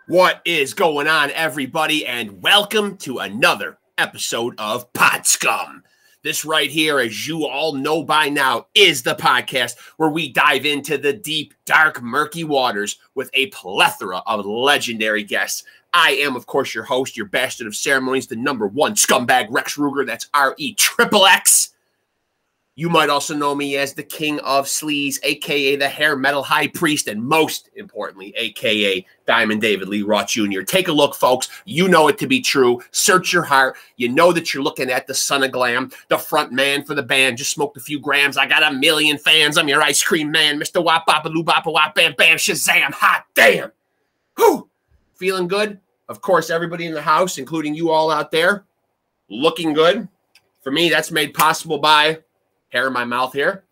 What is going on, everybody, and welcome to another episode of Pod Scum. This right here, as you all know by now, is the podcast where we dive into the deep, dark, murky waters with a plethora of legendary guests. I am, of course, your host, your bastard of ceremonies, the number one scumbag, Rex Ruger. That's R-E-X-X. You might also know me as the King of Sleaze, a.k.a. the Hair Metal High Priest, and most importantly, a.k.a. Diamond David Lee Roth Jr. Take a look, folks. You know it to be true. Search your heart. You know that you're looking at the son of glam, the front man for the band. Just smoked a few grams. I got a million fans. I'm your ice cream man, Mr. Wop Boppa Loo Boppa Wop Bam Bam Shazam. Hot damn. Whew. Feeling good? Of course, everybody in the house, including you all out there, looking good. For me, that's made possible by hair in my mouth here.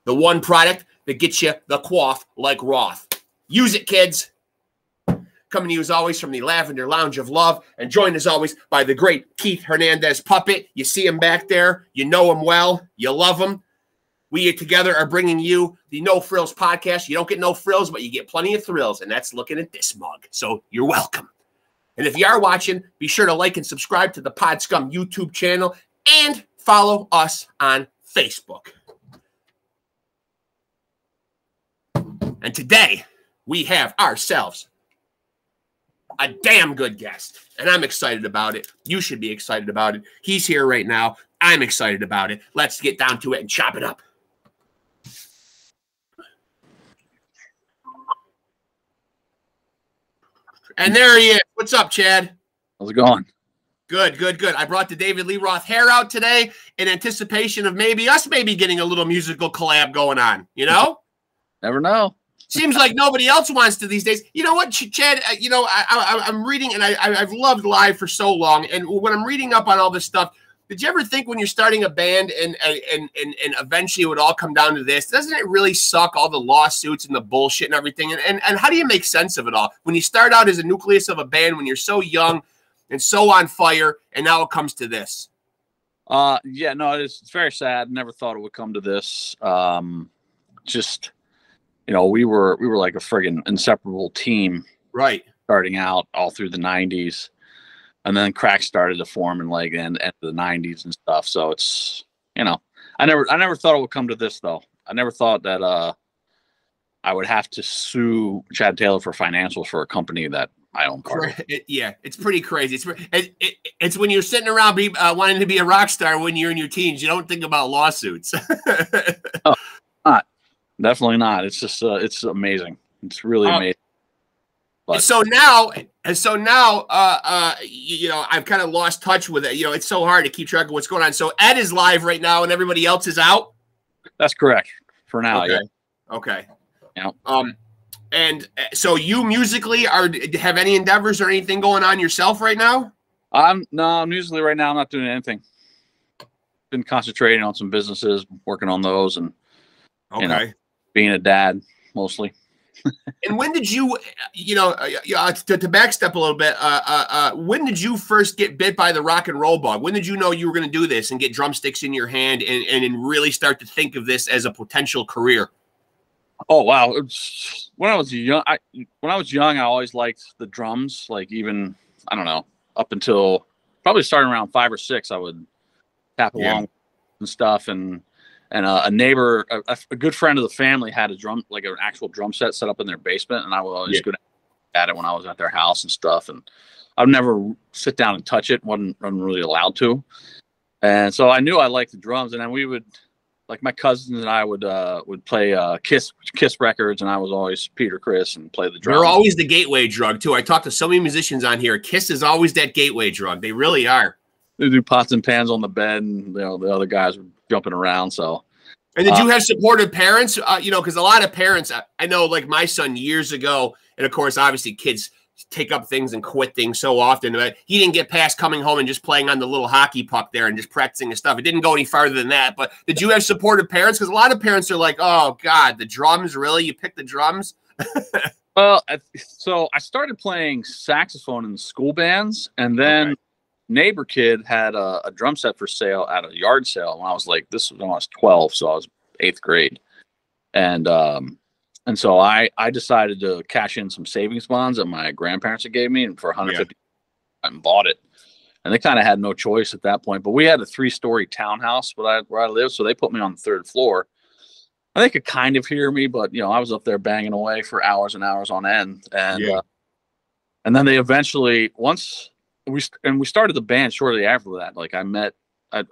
The one product that gets you the quaff like Roth. Use it, kids. Coming to you as always from the Lavender Lounge of Love, and joined as always by the great Keith Hernandez Puppet. You see him back there. You know him well. You love him. We together are bringing you the No Frills podcast. You don't get no frills, but you get plenty of thrills, and that's looking at this mug. So you're welcome. And if you are watching, be sure to like and subscribe to the Pod Scum YouTube channel and follow us on Facebook. And today, we have ourselves a damn good guest. And I'm excited about it. You should be excited about it. He's here right now. I'm excited about it. Let's get down to it and chop it up. And there he is. What's up, Chad? How's it going? Good, good, good. I brought the David Lee Roth hair out today in anticipation of maybe us getting a little musical collab going on, you know? Never know. Seems like nobody else wants to these days. You know what, Chad? You know, I'm reading, and I've loved live for so long, and when I'm reading up on all this stuff, did you ever think when you're starting a band and eventually it would all come down to this, doesn't it really suck, all the lawsuits and the bullshit and everything? And how do you make sense of it all? When you start out as a nucleus of a band, when you're so young and so on fire, and now it comes to this. Yeah, no, it's very sad. Never thought it would come to this. Just, you know, we were like a friggin' inseparable team, right? Starting out all through the '90s, and then cracks started to form in like end of the '90s and stuff. So it's, you know, I never thought it would come to this though. I never thought that I would have to sue Chad Taylor for financials for a company that I own part of. Yeah, it's pretty crazy. It's when you're sitting around wanting to be a rock star when you're in your teens. You don't think about lawsuits. Oh, not. Definitely not. It's just it's amazing. It's really amazing. But so now, you know, I've kind of lost touch with it. You know, it's so hard to keep track of what's going on. So Ed is live right now, and everybody else is out. That's correct for now. Okay. Yeah. Okay. Yeah. And so you musically have any endeavors or anything going on yourself right now? No, musically right now I'm not doing anything. Been concentrating on some businesses, working on those, and you know, being a dad mostly. And when did you know, to backstep a little bit, when did you first get bit by the rock and roll bug? When did you know you were going to do this and get drumsticks in your hand and really start to think of this as a potential career? Oh wow! When I was young, I always liked the drums. Like even I don't know, up until probably starting around 5 or 6, I would tap along and stuff. And a neighbor, a good friend of the family, had a drum, like an actual drum set set up in their basement, and I would always go at it when I was at their house and stuff. And I'd never sit down and touch it. wasn't really allowed to. And so I knew I liked the drums, and then we would. Like my cousins and I would play Kiss records, and I was always Peter Criss and play the drums. You're always the gateway drug too. I talked to so many musicians on here. Kiss is always that gateway drug. They really are. They do pots and pans on the bed, and you know the other guys were jumping around. So, and did you have supportive parents? You know, because a lot of parents, I know, like my son years ago, and of course, obviously, kids take up things and quit things so often. But he didn't get past coming home and just playing on the little hockey puck there and just practicing his stuff. It didn't go any farther than that. But did you have supportive parents? Because a lot of parents are like, "Oh God, the drums, really? You picked the drums?" Well, so I started playing saxophone in the school bands, and then neighbor kid had a drum set for sale at a yard sale when I was like, this was when I was 12, so I was 8th grade, and And so I decided to cash in some savings bonds that my grandparents had gave me, and for 150, and bought it. And they kind of had no choice at that point. But we had a 3-story townhouse where I lived, so they put me on the 3rd floor. And they could kind of hear me, but I was up there banging away for hours and hours on end. And then they eventually, once we started the band shortly after that. Like I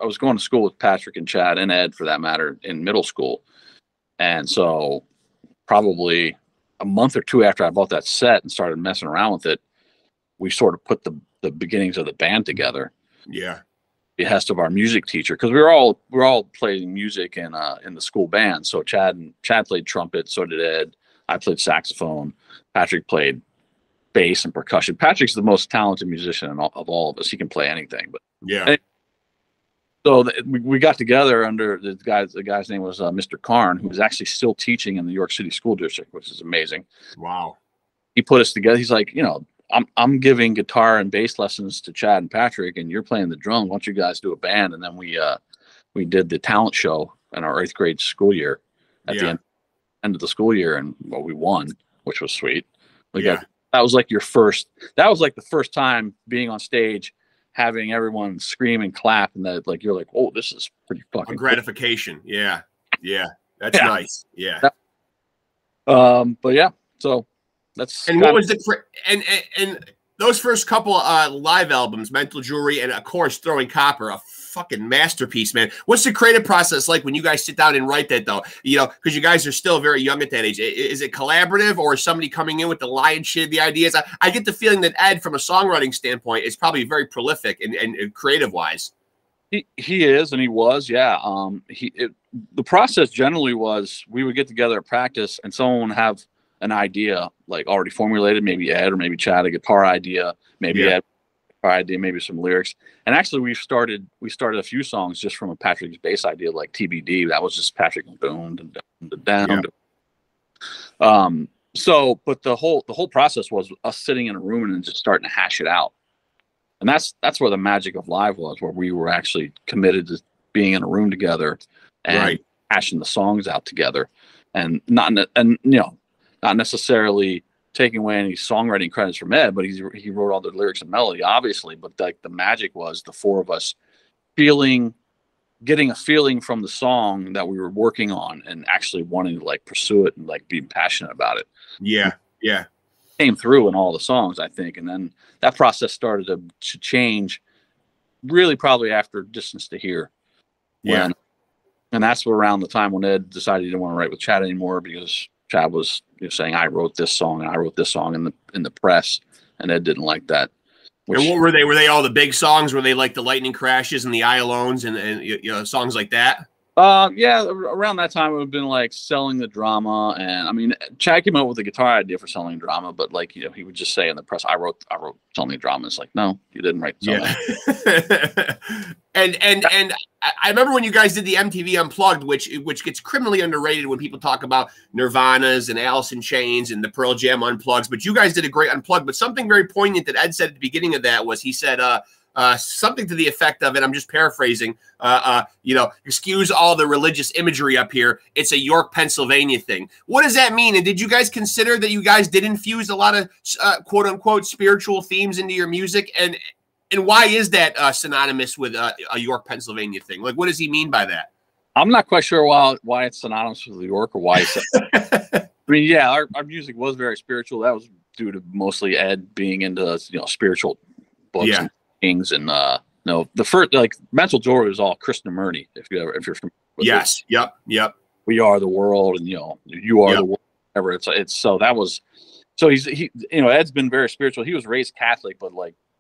was going to school with Patrick and Chad and Ed, for that matter, in middle school. And so probably a month or 2 after I bought that set and started messing around with it, we sort of put the beginnings of the band together. Yeah. Behest of our music teacher, because we were all playing music in the school band. So Chad played trumpet, so did Ed. I played saxophone. Patrick played bass and percussion. Patrick's the most talented musician of all of us. He can play anything. But yeah. So we got together under the guy's name was Mr. Karn, who was actually still teaching in the New York City School District, which is amazing. Wow. He put us together. He's like, I'm giving guitar and bass lessons to Chad and Patrick, and you're playing the drums. Why don't you guys do a band? And then we did the talent show in our 8th grade school year at the end of the school year, and we won, which was sweet. That was like the first time being on stage, having everyone scream and clap, and that you're like, oh, this is pretty fucking gratification. Cool. Yeah. That's nice. Yeah. But yeah, so that's. And what was and those first couple live albums, Mental Jewelry and of course Throwing Copper, a fucking masterpiece, man. What's the creative process like when you guys sit down and write that, though? Because you guys are still very young at that age. Is it collaborative, or is somebody coming in with the lion's share of the ideas? I get the feeling that Ed, from a songwriting standpoint, is probably very prolific and creative wise. He is, and he was, yeah. The process generally was we would get together at practice, and someone would have an idea already formulated, maybe Ed or maybe Chad, a guitar idea, maybe Ed idea, maybe some lyrics. And actually we started a few songs just from a Patrick's bass idea, like TBD. That was just Patrick down. But the whole process was us sitting in a room and just starting to hash it out. And that's where the magic of live was, where we were actually committed to being in a room together and hashing the songs out together, and not necessarily taking away any songwriting credits from Ed, but he wrote all the lyrics and melody, obviously. But the magic was the four of us getting a feeling from the song that we were working on and actually wanting to pursue it and being passionate about it. Yeah. Came through in all the songs, I think. And then that process started to change really probably after Distance to Here. Yeah. And that's around the time when Ed decided he didn't want to write with Chad anymore, because Chad was saying, I wrote this song and I wrote this song in the press, and Ed didn't like that. And what were they? Were they all the big songs? Were they like the Lightning Crashes and the I Alones and songs like that? Yeah, around that time it would have been Selling the Drama, and I mean, Chad came up with a guitar idea for Selling the Drama, but he would just say in the press, I wrote Selling the Drama. It's no, you didn't write the song. And I remember when you guys did the MTV Unplugged, which gets criminally underrated when people talk about Nirvana's and Alice in Chains and the Pearl Jam Unplugs, but you guys did a great Unplugged. But something very poignant that Ed said at the beginning of that was, he said, something to the effect of, and I'm just paraphrasing, excuse all the religious imagery up here, it's a York, Pennsylvania thing. What does that mean? And did you guys consider that you guys did infuse a lot of quote unquote spiritual themes into your music? And why is that synonymous with a York, Pennsylvania thing? What does he mean by that? I'm not quite sure why it's synonymous with New York, or why it's I mean, yeah, our music was very spiritual. That was due to mostly Ed being into spiritual books and things, and the first Mental Jewelry was all Krishnamurti. If you're familiar with yes, it. Yep. We are the world, and you are the world. Whatever. It's so that was so he Ed's been very spiritual. He was raised Catholic, but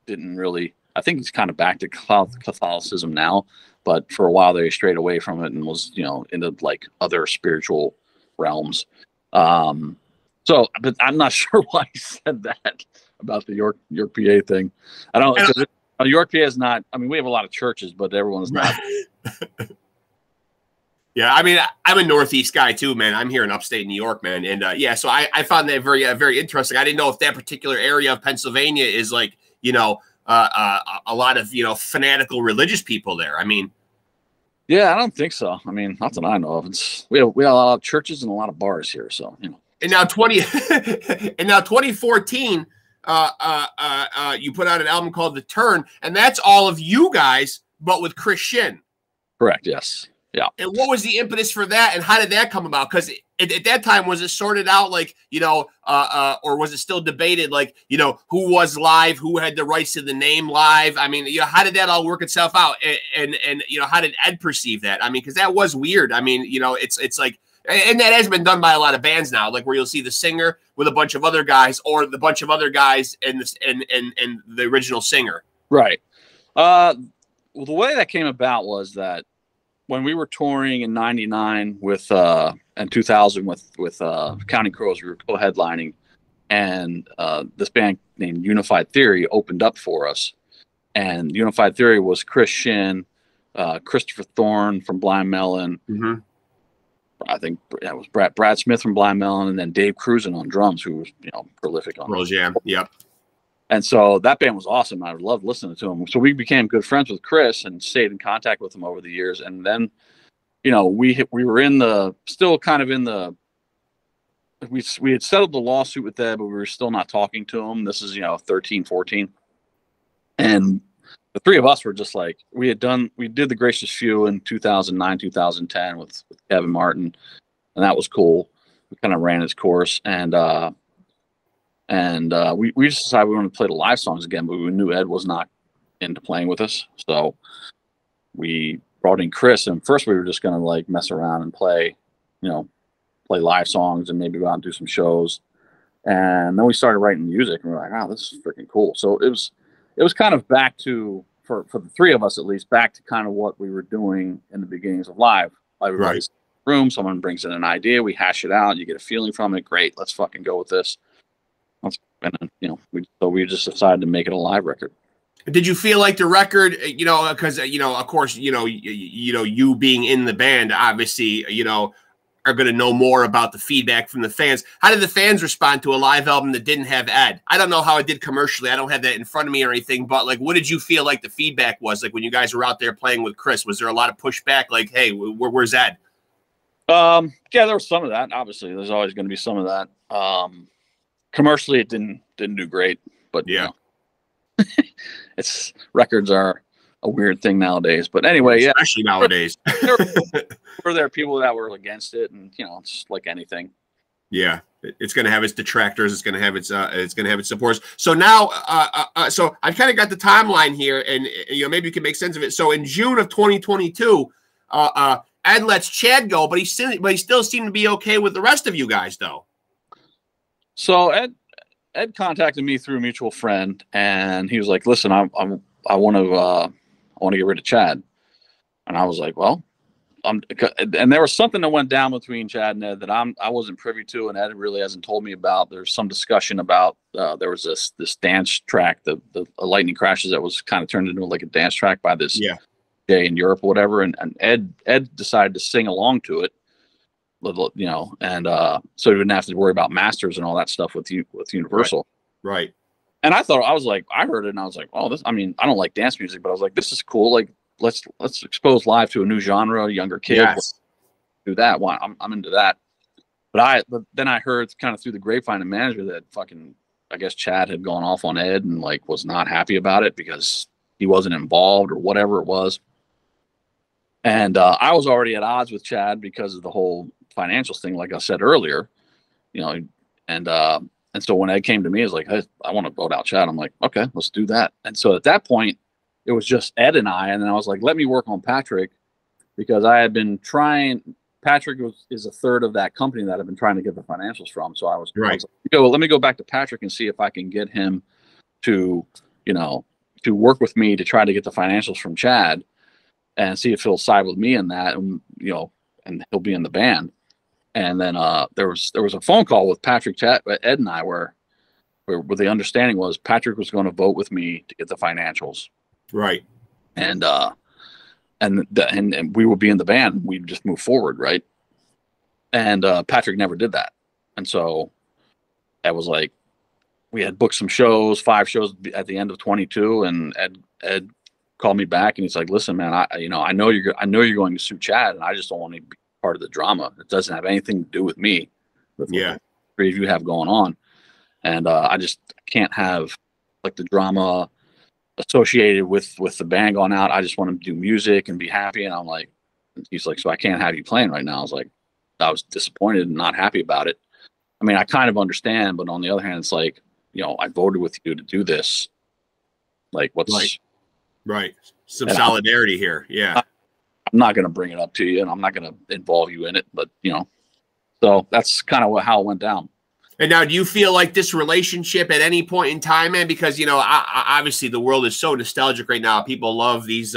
didn't really. I think he's kind of back to Catholicism now, but for a while there he strayed away from it and was into other spiritual realms. So, but I'm not sure why he said that about the York PA thing. I don't. York PA is not. I mean, we have a lot of churches, but everyone's not. Yeah, I mean, I'm a Northeast guy too, man. I'm here in upstate New York, man, and so I found that very very interesting. I didn't know if that particular area of Pennsylvania is a lot of fanatical religious people there. I mean, yeah, I don't think so. I mean, not that I know of. We have a lot of churches and a lot of bars here, so And now 2014, you put out an album called The Turn, and that's all of you guys, but with Chris Shin. Correct. Yes. Yeah. And what was the impetus for that, and how did that come about? Because at that time, was it sorted out, like, you know, or was it still debated, like, you know, who was live, who had the rights to the name live? I mean, you know, how did that all work itself out? And you know, how did Ed perceive that? I mean, because that was weird. I mean, you know, it's like, and that has been done by a lot of bands now, like where you'll see the singer with a bunch of other guys, or the bunch of other guys and the original singer. Right. Well, the way that came about was that when we were touring in '99 with and 2000 with Counting Crows, we were co-headlining, and this band named Unified Theory opened up for us. And Unified Theory was Chris Shin, Christopher Thorne from Blind Melon. Mm-hmm. I think that was Brad Smith from Blind Melon, and then Dave Cruzen on drums, who was, you know, prolific on Pearl Jam. Yep. And so that band was awesome. I loved listening to him. So we became good friends with Chris and stayed in contact with him over the years. And then, you know, we were still kind of in the, we had settled the lawsuit with Ed, but we were still not talking to him. This is, you know, 13, 14. And the three of us were just like, we did the Gracious Few in 2009, 2010 with Kevin Martin. And that was cool. We kind of ran its course. And we just decided we wanted to play the live songs again, but we knew Ed was not into playing with us. So we brought in Chris, and first we were just going to like mess around and play live songs and maybe go out and do some shows. And then we started writing music, and we were like, oh, this is freaking cool. So it was kind of back to, for the three of us at least, back to kind of what we were doing in the beginnings of live. Everybody's in the room, someone brings in an idea, we hash it out, you get a feeling from it, great, let's fucking go with this. And then, you know, we just decided to make it a live record. Did you feel like the record, you know, because, you know, of course, you being in the band, obviously, you know, are going to know more about the feedback from the fans. How did the fans respond to a live album that didn't have Ed? I don't know how it did commercially. I don't have that in front of me or anything, but like, what did you feel like the feedback was? Like when you guys were out there playing with Chris, was there a lot of pushback? Like, hey, where's Ed? Yeah, there was some of that. Obviously, there's always going to be some of that. Commercially, it didn't do great, but yeah, you know, it's records are a weird thing nowadays. But anyway, yeah, especially nowadays, there are people that were against it, and you know, it's like anything. Yeah, it's going to have its detractors. It's going to have its supporters. So now, so I've kind of got the timeline here, and you know, maybe you can make sense of it. So in June of 2022, Ed lets Chad go, but he still seemed to be okay with the rest of you guys, though. So Ed contacted me through a mutual friend, and he was like, "Listen, I want to get rid of Chad," and I was like, "Well," and there was something that went down between Chad and Ed that I wasn't privy to, and Ed really hasn't told me about. There's some discussion about there was this dance track, the Lightning Crashes, that was kind of turned into like a dance track by this day in Europe or whatever, and Ed decided to sing along to it. You know, and so he didn't have to worry about masters and all that stuff with Universal. Right. And I heard it and I was like, oh, this, I mean, I don't like dance music, but I was like, this is cool. Like, let's expose live to a new genre, younger kids. Yes. Do that. Why? I'm into that. But then I heard kind of through the grapevine and manager that I guess Chad had gone off on Ed and like was not happy about it because he wasn't involved or whatever it was. And I was already at odds with Chad because of the whole financials thing, like I said earlier, you know, and so when Ed came to me, he was like, hey, I want to vote out Chad. I'm like, okay, let's do that. And so at that point, it was just Ed and I, and then I was like, let me work on Patrick, because I had been trying. Patrick is a third of that company that I've been trying to get the financials from. So I was like, let me go back to Patrick and see if I can get him to, you know, to work with me to try to get the financials from Chad, and see if he'll side with me in that, and you know, and he'll be in the band. And then there was a phone call with Patrick, Ed, and I, where the understanding was Patrick was going to vote with me to get the financials, right? And we would be in the band. We'd just move forward, right? And Patrick never did that, and so that was like, we had booked some shows, 5 shows at the end of 22, and Ed called me back and he's like, listen, man, I know you're going to sue Chad, and I just don't want to be part of the drama. It doesn't have anything to do with me. Yeah. three of you have going on. And I just can't have like the drama associated with the band going out. I just want to do music and be happy. And I'm like, he's like, so I can't have you playing right now. I was disappointed and not happy about it. I mean, I kind of understand, but on the other hand, it's like, you know, I voted with you to do this. Like, what's right? Some solidarity here. Yeah. I'm not going to bring it up to you, and I'm not going to involve you in it, but you know, so that's kind of how it went down. And now, do you feel like this relationship at any point in time, man? Because, you know, obviously the world is so nostalgic right now. People love these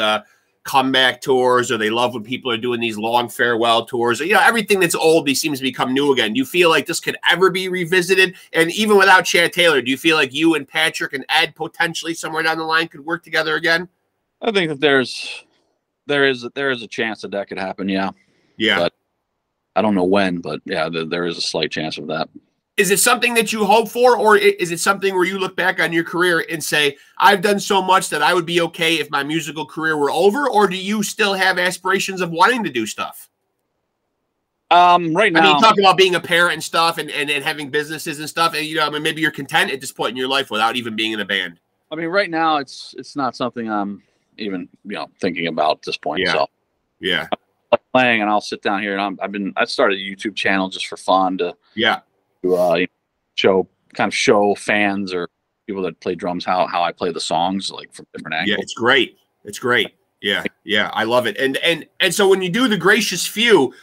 comeback tours, or they love when people are doing these long farewell tours. You know, everything that's old seems to become new again. Do you feel like this could ever be revisited? And even without Chad Taylor, do you feel like you and Patrick and Ed potentially somewhere down the line could work together again? I think that there is a chance that could happen. Yeah. Yeah. But I don't know when, but yeah, there is a slight chance of that. Is it something that you hope for, or is it something where you look back on your career and say, I've done so much that I would be okay if my musical career were over? Or do you still have aspirations of wanting to do stuff? Right now, I mean, you talk about being a parent and stuff and having businesses and stuff. And, you know, I mean, maybe you're content at this point in your life without even being in a band. I mean, right now it's not something I'm even, you know, thinking about at this point. Yeah. So yeah, I'm playing, and I'll sit down here, and I started a YouTube channel just for fun to show fans or people that play drums how I play the songs, like from different angles. Yeah, it's great. It's great. Yeah, yeah, I love it. And so when you do the Gracious Few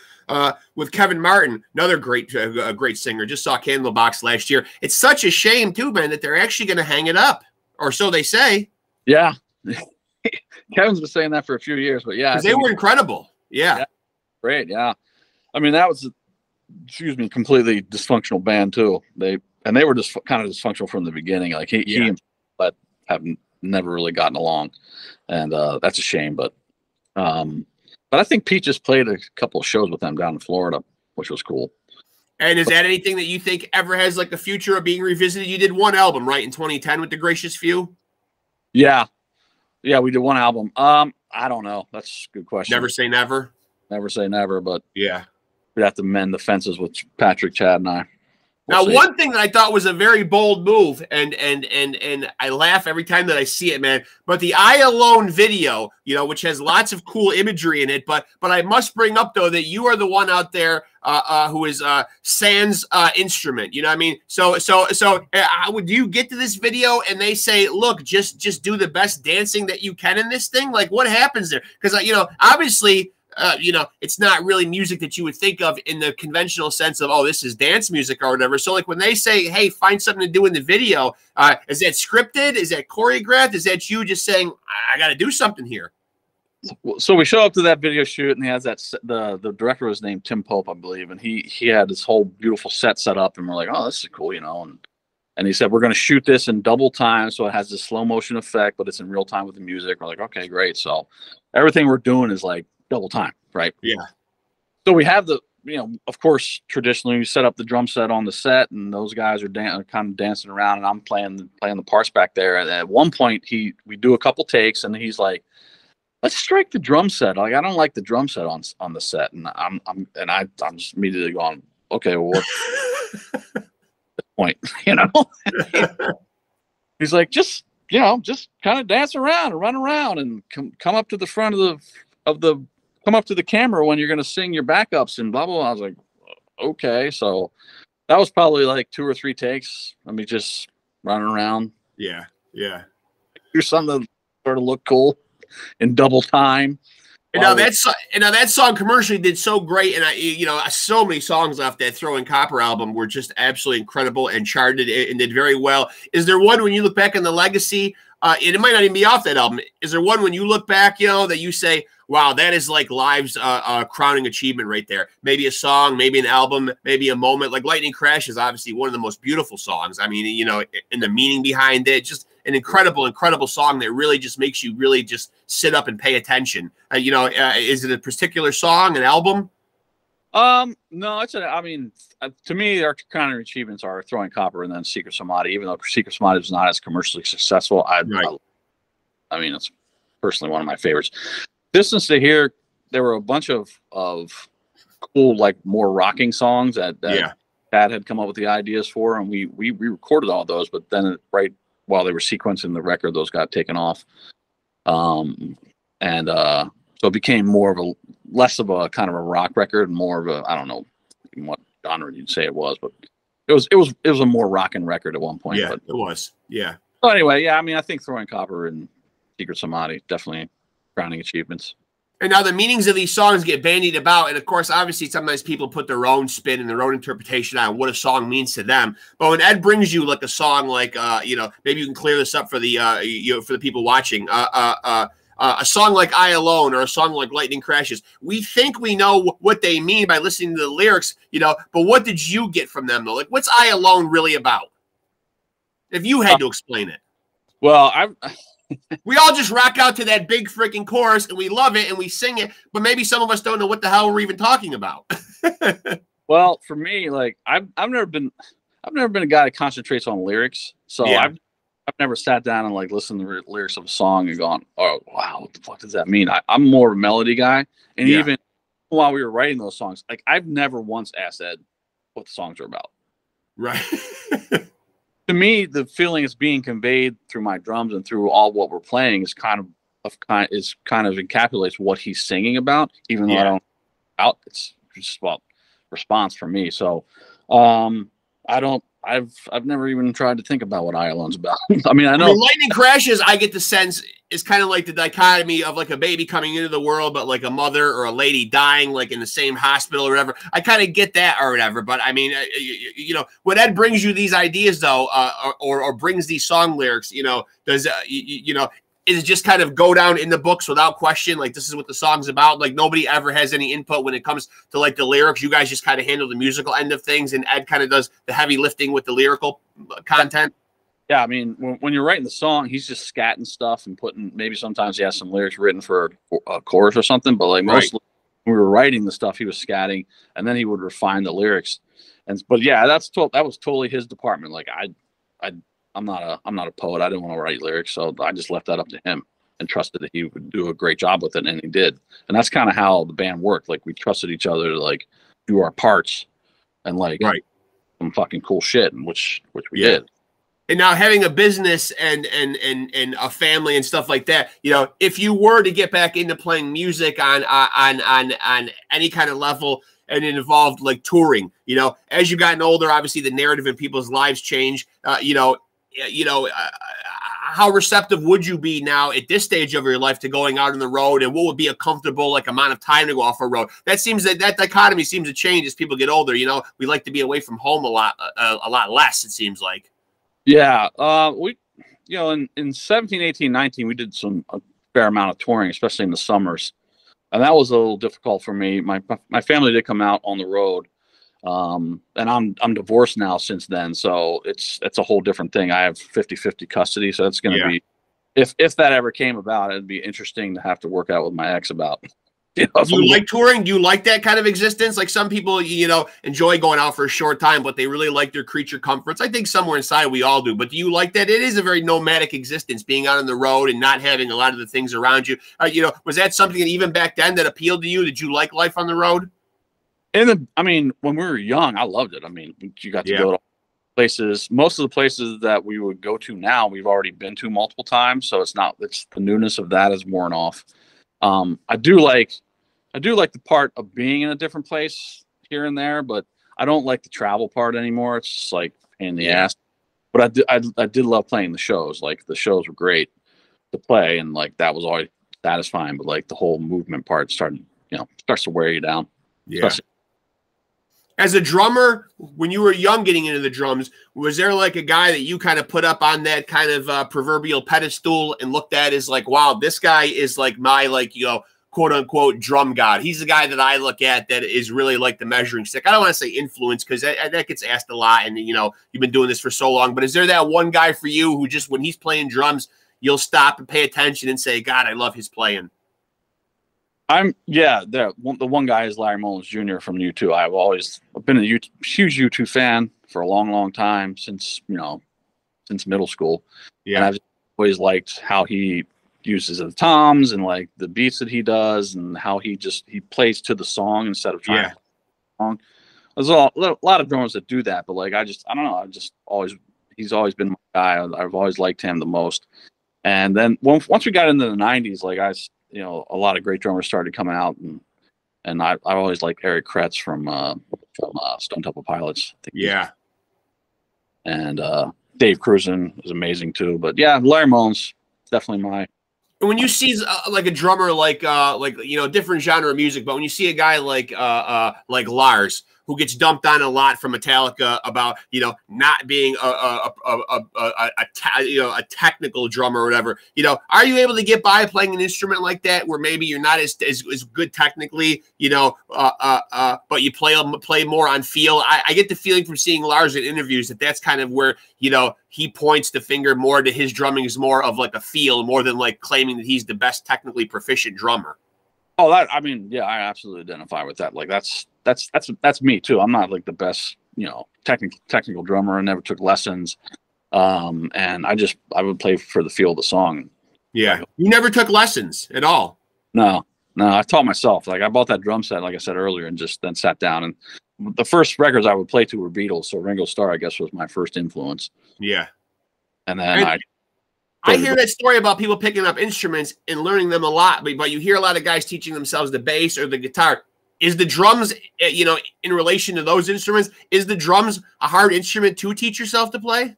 with Kevin Martin, another great singer, just saw Candlebox last year. It's such a shame too, man, that they're actually going to hang it up, or so they say. Yeah, Kevin's been saying that for a few years, but yeah, they were incredible. Yeah, great. Yeah, I mean that was completely dysfunctional band too. They were just kind of dysfunctional from the beginning. Like he and but have never really gotten along, and that's a shame. But I think Pete just played a couple of shows with them down in Florida, which was cool. And is that anything that you think ever has like a future of being revisited? You did one album, right, in 2010 with the Gracious Few? Yeah, we did one album. I don't know. That's a good question. Never say never. Never say never, but yeah. We'd have to mend the fences with Patrick, Chad, and I. Now, one thing that I thought was a very bold move, and I laugh every time that I see it, man. But the I Alone video, you know, which has lots of cool imagery in it, but I must bring up though that you are the one out there who is Sans instrument. You know what I mean? So would you get to this video and they say, look, just do the best dancing that you can in this thing? Like, what happens there? Because you know, obviously. You know, it's not really music that you would think of in the conventional sense of, oh, this is dance music or whatever. So like when they say, hey, find something to do in the video, is that scripted? Is that choreographed? Is that you just saying, I got to do something here? So we show up to that video shoot, and he has the director was named Tim Pope, I believe. And he had this whole beautiful set up, and we're like, oh, this is cool, you know. And he said, we're going to shoot this in double time. So it has this slow motion effect, but it's in real time with the music. We're like, okay, great. So everything we're doing is like double time, right? Yeah. So we have you know, of course, traditionally we set up the drum set on the set, and those guys are kind of dancing around, and I'm playing the parts back there. And at one point, we do a couple takes, and he's like, "Let's strike the drum set." Like, I don't like the drum set on the set, and I'm just immediately going, "Okay, well, what's the point?" You know? He's like, just kind of dance around and run around, and come up to the front of the come up to the camera when you're going to sing your backups and blah, blah, blah. I was like, okay. So that was probably like 2 or 3 takes. Let me just run around. Yeah. Yeah. Do something that sort of look cool in double time. And now that song commercially did so great. And so many songs off that Throwing Copper album were just absolutely incredible and charted and did very well. Is there one when you look back on the legacy, and it might not even be off that album, is there one when you look back, you know, that you say, wow, that is like Live's crowning achievement right there? Maybe a song, maybe an album, maybe a moment. Like Lightning Crash is obviously one of the most beautiful songs. I mean, you know, and the meaning behind it, just an incredible, incredible song that really just makes you really just sit up and pay attention. You know, is it a particular song, an album? No, to me, our kind of achievements are Throwing Copper and then Secret Samadhi. Even though Secret Samadhi is not as commercially successful, I mean, it's personally one of my favorites. Distance to Here, there were a bunch of cool, like more rocking songs that Chad had come up with the ideas for, and we recorded all those. But then right while they were sequencing the record, those got taken off, so it became less of a kind of a rock record, more of a, I don't know what genre you'd say it was, but it was a more rockin' record at one point. Yeah, but it was. Yeah. So anyway, yeah, I mean, I think Throwing Copper and Secret Samadhi definitely crowning achievements. And now the meanings of these songs get bandied about. And of course, obviously, sometimes people put their own spin and their own interpretation on what a song means to them. But when Ed brings you like a song like, maybe you can clear this up for the, for the people watching, a song like I Alone or a song like Lightning Crashes, we think we know what they mean by listening to the lyrics, but what did you get from them though? Like, what's I Alone really about? If you had to explain it. Well, we all just rock out to that big freaking chorus and we love it and we sing it, but maybe some of us don't know what the hell we're even talking about. Well, for me, like I've never been a guy that concentrates on lyrics. So yeah. I've never sat down and like listened to the lyrics of a song and gone, oh wow, what the fuck does that mean? I'm more of a melody guy. And even while we were writing those songs, like I've never once asked Ed what the songs are about. Right. To me, the feeling is being conveyed through my drums and through all what we're playing is kind of encapsulates what he's singing about, even though it's just about response for me. So I've never even tried to think about what I Alone's about. I mean, Lightning Crashes, I get the sense is kind of like the dichotomy of like a baby coming into the world, but like a mother or a lady dying like in the same hospital or whatever. I kind of get that or whatever. But I mean, when Ed brings you these ideas though, or brings these song lyrics, does is it just kind of go down in the books without question? Like, this is what the song's about. Like, nobody ever has any input when it comes to like the lyrics. You guys just kind of handle the musical end of things, and Ed kind of does the heavy lifting with the lyrical content. Yeah, I mean, when you're writing the song, he's just scatting stuff and putting, maybe sometimes he has some lyrics written for a chorus or something, but like mostly when we were writing the stuff, he was scatting, and then he would refine the lyrics. But yeah, that was totally his department. Like I'm not a poet. I didn't want to write lyrics, so I just left that up to him and trusted that he would do a great job with it, and he did. And that's kind of how the band worked. Like we trusted each other to like do our parts and like some fucking cool shit, and which we did. And now having a business and a family and stuff like that, if you were to get back into playing music on any kind of level and it involved like touring, as you've gotten older, obviously the narrative in people's lives change, how receptive would you be now at this stage of your life to going out on the road, and what would be a comfortable like amount of time to go off a road? That dichotomy seems to change as people get older. We like to be away from home a lot less, it seems like. Yeah. We, in 17, 18, 19, we did a fair amount of touring, especially in the summers. And that was a little difficult for me. My family did come out on the road. And I'm divorced now since then. So it's a whole different thing. I have 50-50 custody. So it's going to be, if that ever came about, it'd be interesting to have to work out with my ex about. Do you like touring? Do you like that kind of existence? Like some people, enjoy going out for a short time, but they really like their creature comforts. I think somewhere inside we all do. But do you like that? It is a very nomadic existence, being out on the road and not having a lot of the things around you. Was that something that even back then that appealed to you? Did you like life on the road? When we were young, I loved it. I mean, you got to go to places. Most of the places that we would go to now, we've already been to multiple times. So it's the newness of that is worn off. I do like the part of being in a different place here and there, but I don't like the travel part anymore. It's just like a pain in the ass. But I did love playing the shows. Like the shows were great to play, and like that was always satisfying. But like the whole movement part starts to wear you down. Yeah. As a drummer, when you were young getting into the drums, was there like a guy that you kind of put up on that kind of proverbial pedestal and looked at as like, wow, this guy is like my quote unquote drum god? He's the guy that I look at that is really like the measuring stick. I don't want to say influence because that gets asked a lot, and you've been doing this for so long. But is there that one guy for you who just when he's playing drums, you'll stop and pay attention and say, God, I love his playing? The one guy is Larry Mullins Jr. from U2. I've been a huge U2 fan for a long, long time since middle school. Yeah, and I've always liked how he uses the toms and like the beats that he does, and how he plays to the song instead of trying to play the There's a lot of drummers that do that, but like I don't know. He's always been my guy. I've always liked him the most. And then once we got into the '90s, like a lot of great drummers started coming out, and I always liked Eric Kretz from Stone Temple Pilots. I think Yeah. And Dave Cruzen is amazing too. But yeah, Larry Moen's definitely my. When you see like a drummer like different genre of music, but when you see a guy like Lars, who gets dumped on a lot from Metallica about not being a technical drummer or whatever, are you able to get by playing an instrument like that where maybe you're not as good technically, but you play more on feel? I get the feeling from seeing Lars in interviews that's kind of where he points the finger more to his drumming is more of like a feel more than like claiming that he's the best technically proficient drummer. Oh, yeah, I absolutely identify with that. Like that's me too. I'm not like the best, technical drummer. I never took lessons. And I would play for the feel of the song. Yeah. You never took lessons at all? No, I taught myself. Like I bought that drum set, like I said earlier, and just then sat down. And the first records I would play to were Beatles. So Ringo Starr, I guess, was my first influence. Yeah. And then I hear that story about people picking up instruments and learning them a lot, but you hear a lot of guys teaching themselves the bass or the guitar. Is the drums, in relation to those instruments, is the drums a hard instrument to teach yourself to play?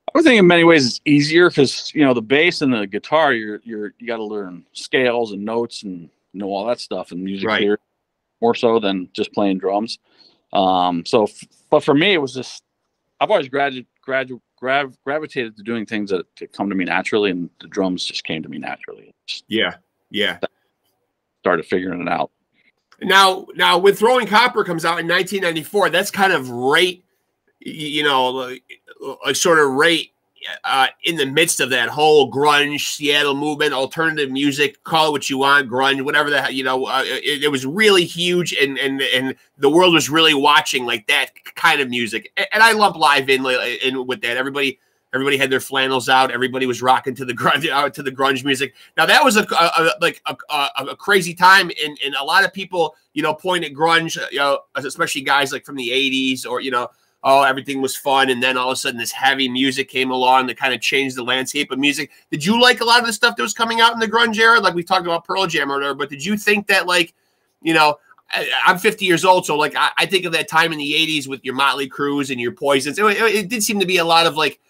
I would think in many ways it's easier because the bass and the guitar, you got to learn scales and notes and know all that stuff and music theory more so than just playing drums. But for me, it was just I've always gravitated to doing things that come to me naturally, and the drums just came to me naturally. Yeah. Started figuring it out. Now when Throwing Copper comes out in 1994, that's kind of right, sort of right in the midst of that whole grunge Seattle movement, alternative music, call it what you want, grunge, whatever the hell, it was really huge, and the world was really watching like that kind of music. And I lump Live in with that. Everybody had their flannels out. Everybody was rocking to the grunge music. Now that was a crazy time, and a lot of people point at grunge, especially guys like from the '80s or oh, everything was fun, and then all of a sudden this heavy music came along that kind of changed the landscape of music. Did you like a lot of the stuff that was coming out in the grunge era? Like we talked about Pearl Jam or whatever, but did you think that I'm 50 years old, so like I think of that time in the '80s with your Motley Crues and your Poisons. It did seem to be a lot of like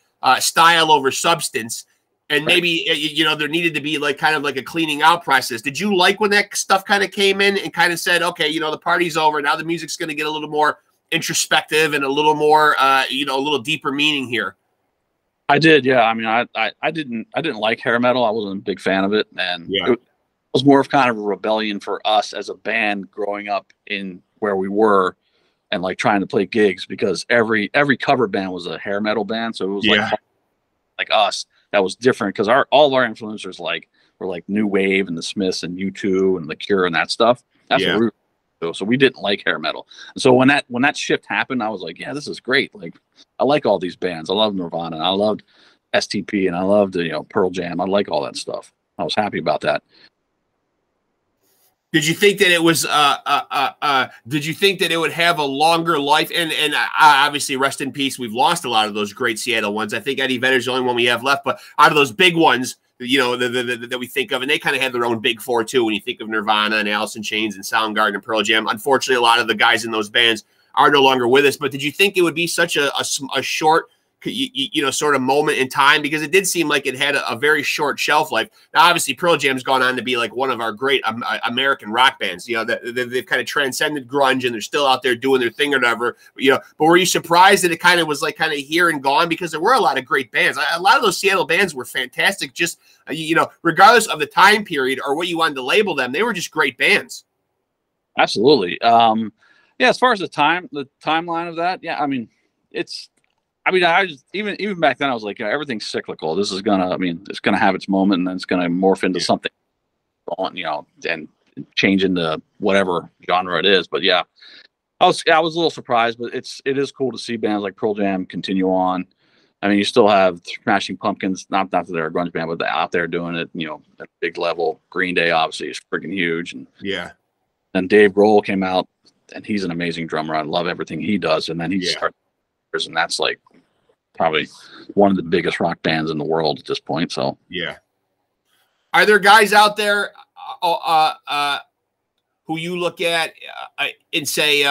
style over substance, and maybe there needed to be like kind of like a cleaning out process. Did you like when that stuff kind of came in and kind of said, okay, the party's over, now the music's going to get a little more introspective and a little more a little deeper meaning here? I did, yeah. I mean, I didn't like hair metal. I wasn't a big fan of it, and it was more of kind of a rebellion for us as a band growing up in where we were and like trying to play gigs, because every cover band was a hair metal band, so it was like us that was different, because all of our influencers were like New Wave and the Smiths and U2 and The Cure and that stuff. That's what we were. So we didn't like hair metal. And so when that shift happened, I was like, yeah, this is great. Like, I like all these bands. I love Nirvana. And I loved STP, and I loved Pearl Jam. I like all that stuff. I was happy about that. Did you think that it was? Did you think that it would have a longer life? And obviously, rest in peace. We've lost a lot of those great Seattle ones. I think Eddie Vedder's the only one we have left. But out of those big ones, that we think of, and they kind of had their own big four too. When you think of Nirvana and Alice in Chains and Soundgarden and Pearl Jam, unfortunately, a lot of the guys in those bands are no longer with us. But did you think it would be such a short, sort of moment in time? Because it did seem like it had a very short shelf life. Now, obviously, Pearl Jam's gone on to be like one of our great American rock bands. They've kind of transcended grunge, and they're still out there doing their thing or whatever. But were you surprised that it kind of was like kind of here and gone? Because there were a lot of great bands. A lot of those Seattle bands were fantastic. Just regardless of the time period or what you wanted to label them, they were just great bands. Absolutely. As far as the timeline of that, I mean, I just even back then I was like, everything's cyclical. This is it's gonna have its moment, and then it's gonna morph into something, and change into whatever genre it is. But I was a little surprised, but it is cool to see bands like Pearl Jam continue on. I mean, you still have Smashing Pumpkins, not that they're a grunge band, but they're out there doing it, at a big level. Green Day obviously is freaking huge, and Dave Grohl came out and he's an amazing drummer. I love everything he does. And then he started, and that's like probably one of the biggest rock bands in the world at this point. So yeah. Are there guys out there who you look at and say,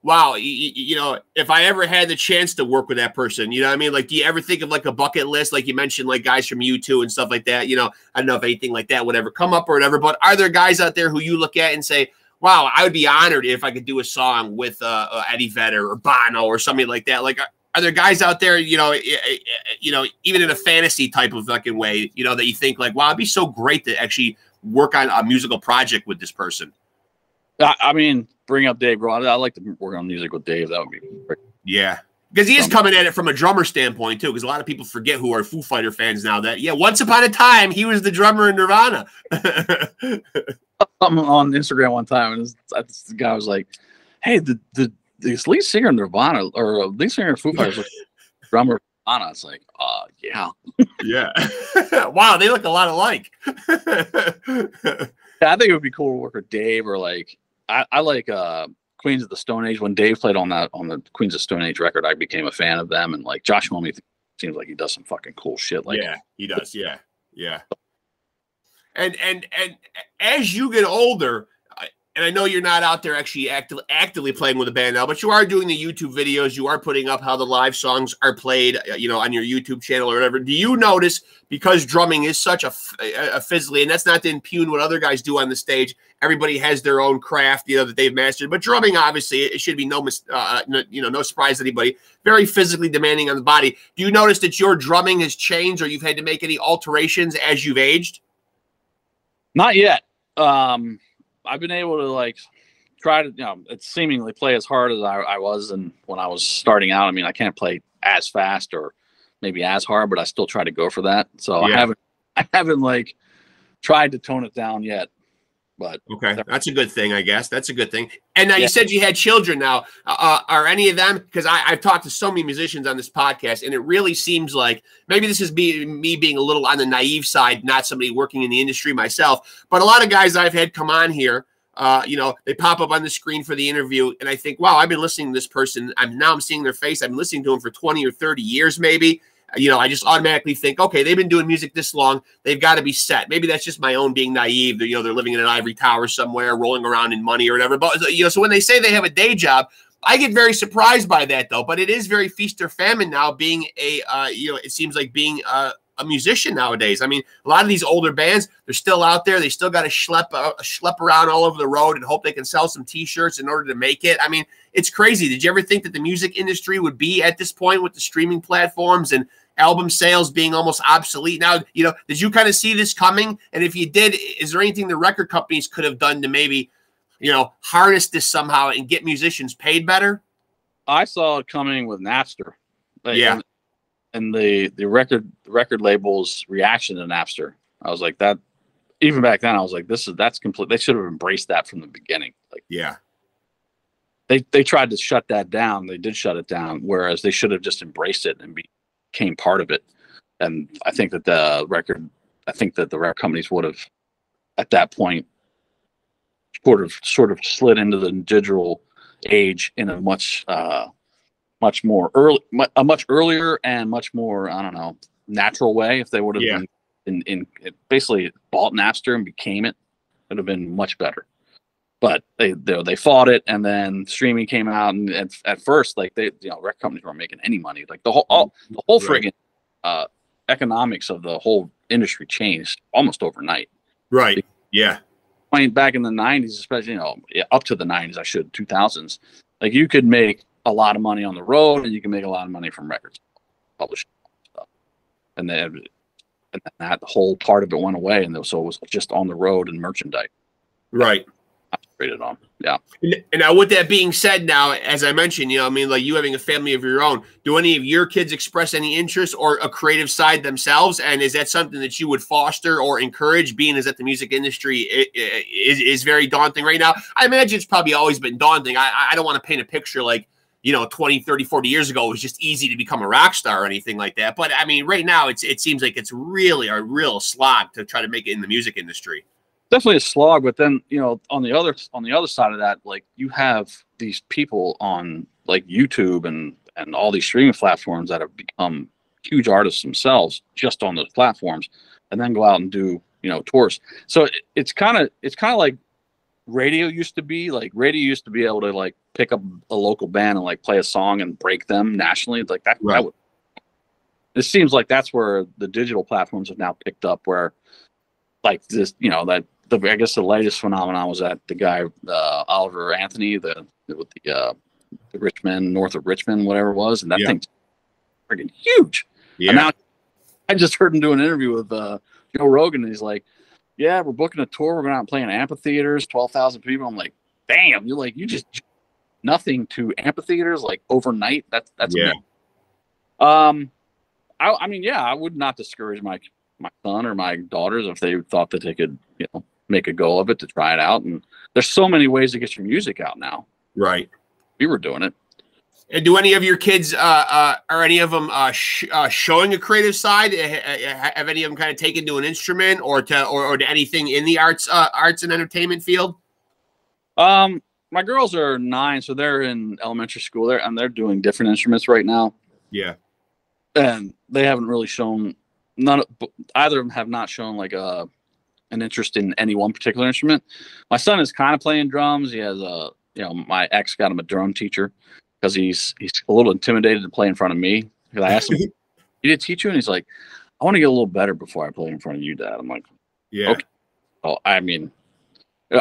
wow, you know, if I ever had the chance to work with that person, you know what I mean? Like, do you ever think of like a bucket list? Like you mentioned, like guys from U2 and stuff like that, you know, I don't know if anything like that would ever come up or whatever, but are there guys out there who you look at and say, wow, I would be honored if I could do a song with Eddie Vedder or Bono or something like that? Like, are there guys out there, you know, even in a fantasy type of fucking way, you know, that you think like, wow, it'd be so great to actually work on a musical project with this person? I mean, bring up Dave Grohl. I like to work on music with Dave. That would be great. Yeah. Because he is coming at it from a drummer standpoint, too, because a lot of people forget who are Foo Fighter fans now that, yeah, once upon a time, he was the drummer in Nirvana. Something on Instagram one time, and the guy was like, hey, the lead singer in Nirvana, or lead singer in Foo Fighters, was drummer in Nirvana. It's like, yeah. Yeah. Wow, they look a lot alike. Yeah, I think it would be cool to work with Dave, or like, I like Queens of the Stone Age. When Dave played on the Queens of Stone Age record, I became a fan of them. And like Josh Homme seems like he does some fucking cool shit. Like, yeah, he does. Yeah, yeah. And as you get older, and I know you're not out there actually actively playing with a band now, but you are doing the YouTube videos. You are putting up how the live songs are played, you know, on your YouTube channel or whatever. Do you notice, because drumming is such a physically, and that's not to impugn what other guys do on the stage. Everybody has their own craft, you know, that they've mastered. But drumming, obviously, it should be no surprise to anybody. Very physically demanding on the body. Do you notice that your drumming has changed, or you've had to make any alterations as you've aged? Not yet. I've been able to like try to, you know, seemingly play as hard as I was, and when I was starting out. I mean, I can't play as fast or maybe as hard, but I still try to go for that. So yeah. I haven't like tried to tone it down yet. But okay, that's a good thing, I guess. That's a good thing. And now you said you had children. Now, are any of them? Because I've talked to so many musicians on this podcast, and it really seems like maybe this is me being a little on the naive side, not somebody working in the industry myself. But a lot of guys I've had come on here, you know, they pop up on the screen for the interview, and I think, wow, I've been listening to this person. I'm seeing their face. I've been listening to them for 20 or 30 years, maybe. You know, I just automatically think, okay, they've been doing music this long. They've got to be set. Maybe that's just my own being naive. They're, you know, they're living in an ivory tower somewhere, rolling around in money or whatever. But, you know, so when they say they have a day job, I get very surprised by that, though. But it is very feast or famine now, being a, you know, it seems like being a musician nowadays. I mean, a lot of these older bands, they're still out there. They still got to schlep around all over the road and hope they can sell some T-shirts in order to make it. I mean, it's crazy. Did you ever think that the music industry would be at this point with the streaming platforms and album sales being almost obsolete? Now, you know, did you kind of see this coming? And if you did, is there anything the record companies could have done to maybe, you know, harness this somehow and get musicians paid better? I saw it coming with Napster. Like, yeah. And the record label's reaction to Napster. I was like, that, even back then, I was like, that's complete. They should have embraced that from the beginning. Like, yeah. They tried to shut that down. They did shut it down, whereas they should have just embraced it and became part of it. And I think that the record companies would have, at that point, sort of slid into the digital age in a much earlier and much more, I don't know, natural way. If they would have been basically bought Napster and became it, would have been much better. But they fought it, and then streaming came out, and at first, like, you know, record companies weren't making any money. Like the whole friggin' economics of the whole industry changed almost overnight. Right. Yeah. I mean, back in the 90s, especially, you know, up to the 90s, 2000s, like, you could make a lot of money on the road, and you can make a lot of money from records, publishing stuff. And then that whole part of it went away, and so it was just on the road and merchandise. Right. Rated on. Yeah. And now, with that being said, now, as I mentioned, you know, I mean, like, you having a family of your own, do any of your kids express any interest or a creative side themselves? And is that something that you would foster or encourage, being as that the music industry is very daunting right now? I imagine it's probably always been daunting. I don't want to paint a picture like, you know, 20, 30, 40 years ago, it was just easy to become a rock star or anything like that. But I mean, right now, it seems like it's really a real slog to try to make it in the music industry. definitely a slog. But then, you know, on the other side of that, like you have these people on like YouTube and all these streaming platforms that have become huge artists themselves just on those platforms, and then go out and do, you know, tours. So it's kind of like radio used to be. Like radio used to be able to like pick up a local band and like play a song and break them nationally. Like that, Right. that would. It seems like that's where the digital platforms have now picked up. Where like this, you know, I guess the latest phenomenon was that the guy Oliver Anthony, with the Richmond, north of Richmond, whatever it was, and that thing's freaking huge. Yeah. And now I just heard him do an interview with Joe Rogan, and he's like, "Yeah, we're booking a tour. We're going out and playing amphitheaters, 12,000 people." I'm like, "Damn, you just nothing to amphitheaters like overnight. That's amazing." I mean, yeah, I would not discourage my son or my daughters if they thought that they could, you know, make a go of it to try it out. And there's so many ways to get your music out now. Right. We were doing it. And do any of your kids, are any of them showing a creative side? Have any of them kind of taken to an instrument or to anything in the arts and entertainment field? My girls are 9, so they're in elementary school there, and they're doing different instruments right now. Yeah. And they haven't really shown either of them have not shown like an interest in any one particular instrument. My son is kind of playing drums. He has you know, my ex got him a drum teacher because he's a little intimidated to play in front of me. Because I asked him, "He did teach you?" And he's like, "I want to get a little better before I play in front of you, Dad." I'm like, "Yeah." Okay. Well, I mean,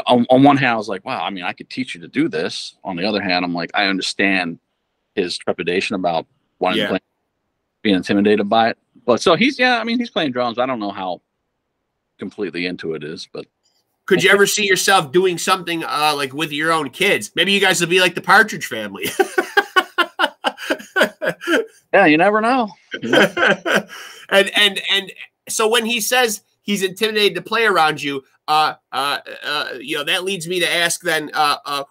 on one hand, I was like, "Wow, I mean, I could teach you to do this." On the other hand, I'm like, I understand his trepidation about wanting to play, being intimidated by it. But so he's playing drums. I don't know how completely into it is, but could you ever see yourself doing something like with your own kids? Maybe you guys will be like the Partridge Family. Yeah, you never know. And so when he says he's intimidated to play around you, you know, that leads me to ask then,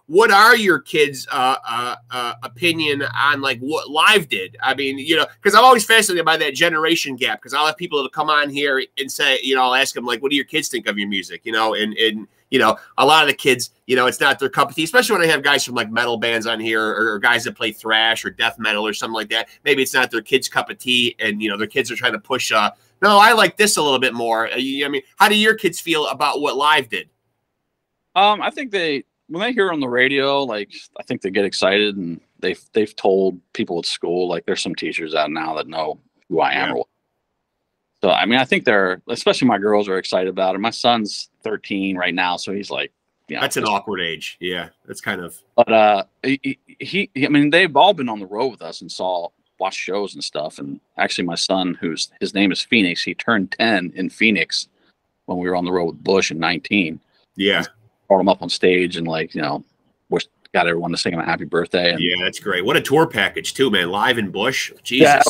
what are your kids' opinion on like what Live did? I mean, you know, because I'm always fascinated by that generation gap. Because I'll have people to come on here and say, you know, I'll ask them like, what do your kids think of your music? You know, and you know, a lot of the kids, you know, it's not their cup of tea. Especially when I have guys from like metal bands on here, or guys that play thrash or death metal or something like that. Maybe it's not their kids' cup of tea, and you know, their kids are trying to push. No, I like this a little bit more. I mean, how do your kids feel about what Live did? I think when they hear on the radio, like I think they get excited, and they've told people at school, like there's some teachers out now that know who I am. So I mean, I think especially my girls are excited about it. My son's 13 right now, so he's like, you know, that's an awkward age. Yeah, that's kind of. But I mean, they've all been on the road with us and watch shows and stuff. And actually my son, his name is Phoenix, he turned 10 in Phoenix when we were on the road with Bush in 19. Yeah. Brought him up on stage and like, you know, got everyone to sing him a happy birthday. And, yeah, that's great. What a tour package too, man. Live in Bush. Jesus. Yeah,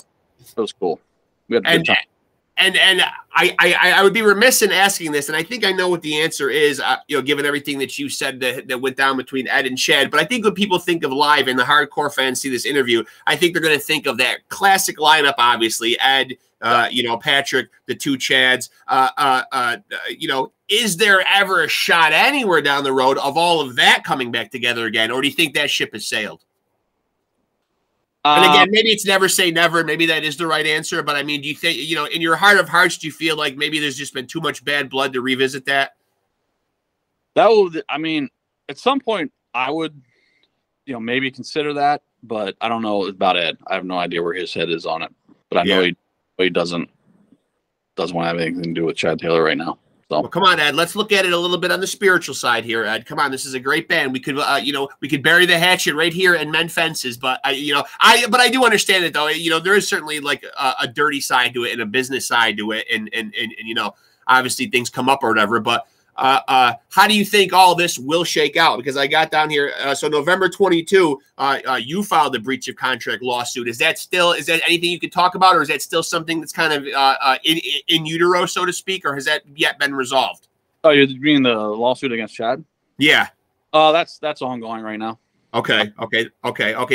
that was cool. We had a good time. And I would be remiss in asking this, and I think I know what the answer is, you know, given everything that you said that went down between Ed and Chad. But I think when people think of Live and the hardcore fans see this interview, I think they're going to think of that classic lineup, obviously, Ed, you know, Patrick, the two Chads. You know, is there ever a shot anywhere down the road of all of that coming back together again? Or do you think that ship has sailed? And again, maybe it's never say never. Maybe that is the right answer. But I mean, do you think, you know, in your heart of hearts, do you feel like maybe there's just been too much bad blood to revisit that? I mean, at some point I would, you know, maybe consider that, but I don't know about Ed. I have no idea where his head is on it, but I know he doesn't want to have anything to do with Chad Taylor right now. So. Well, come on, Ed. Let's look at it a little bit on the spiritual side here, Ed. Come on, this is a great band. We could, you know, we could bury the hatchet right here and mend fences. But you know, I do understand it though. You know, there is certainly like a dirty side to it and a business side to it, and you know, obviously things come up or whatever. But how do you think all this will shake out? Because I got down here. So November 22, you filed a breach of contract lawsuit. Is that anything you could talk about, or is that still something that's kind of in utero, so to speak, or has that yet been resolved? Oh, you mean the lawsuit against Chad? Yeah. That's ongoing right now. Okay.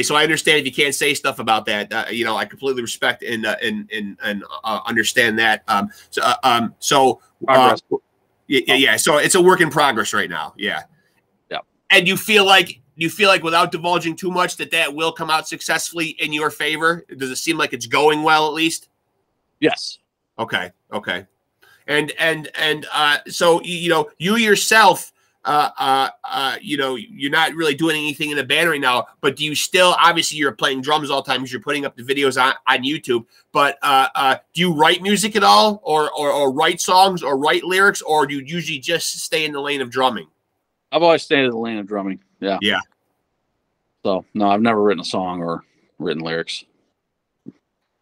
So I understand if you can't say stuff about that. You know, I completely respect and understand that. Yeah. So it's a work in progress right now. Yeah. Yeah. And you feel like without divulging too much that will come out successfully in your favor? Does it seem like it's going well at least? Yes. Okay. And so you yourself, you're not really doing anything in a band right now, but do you still, obviously you're playing drums all the time because you're putting up the videos on YouTube, but do you write music at all, or write songs or write lyrics, or do you usually just stay in the lane of drumming? I've always stayed in the lane of drumming. Yeah. Yeah. So no, I've never written a song or written lyrics.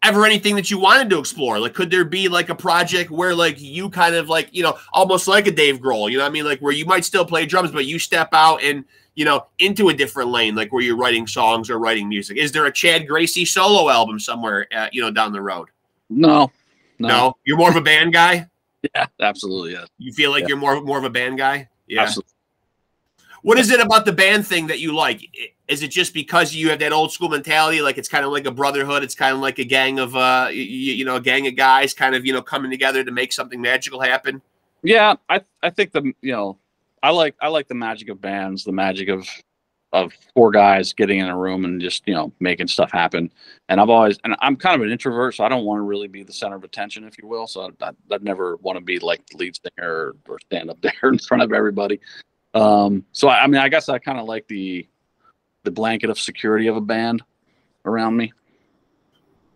Ever anything that you wanted to explore? Like, could there be like a project where like you kind of like, almost like a Dave Grohl, you know what I mean? Like where you might still play drums, but you step out and, into a different lane, like where you're writing songs or writing music. Is there a Chad GRACEY solo album somewhere, down the road? No. You're more of a band guy? Yeah, absolutely. Yeah. You feel like you're more of a band guy? Yeah. Absolutely. What is it about the band thing that you like? Is it just because you have that old school mentality? Like it's kind of like a brotherhood. It's kind of like a gang of, a gang of guys kind of, coming together to make something magical happen. Yeah. I think I like the magic of bands, the magic of four guys getting in a room and just, making stuff happen. And I'm kind of an introvert, so I don't want to really be the center of attention, if you will. So I'd never want to be like the lead singer or stand up there in front of everybody. So I guess I kind of like the blanket of security of a band around me,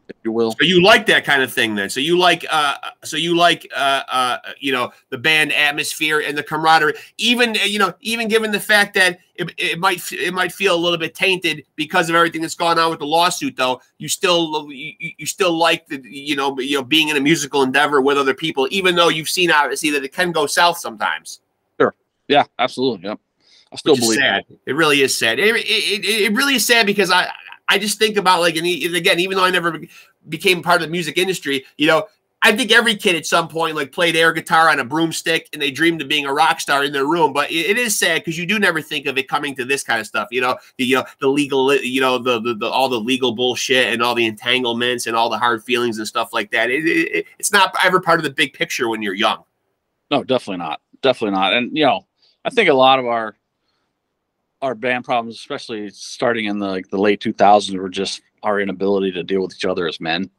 if you will. So you like that kind of thing then. So you like the band atmosphere and the camaraderie, even given the fact that it might feel a little bit tainted because of everything that's gone on with the lawsuit, though. You still like the being in a musical endeavor with other people, even though you've seen obviously that it can go south sometimes. Yeah, absolutely. Yep. I still believe sad. It really is sad. It really is sad because I just think about like, and again, even though I never became part of the music industry, I think every kid at some point like played air guitar on a broomstick and they dreamed of being a rock star in their room. But it is sad because you do never think of it coming to this kind of stuff. The legal, the all the legal bullshit and all the entanglements and all the hard feelings and stuff like that. It's not ever part of the big picture when you're young. No, definitely not. Definitely not. And I think a lot of our band problems, especially starting in the late 2000s, were just our inability to deal with each other as men.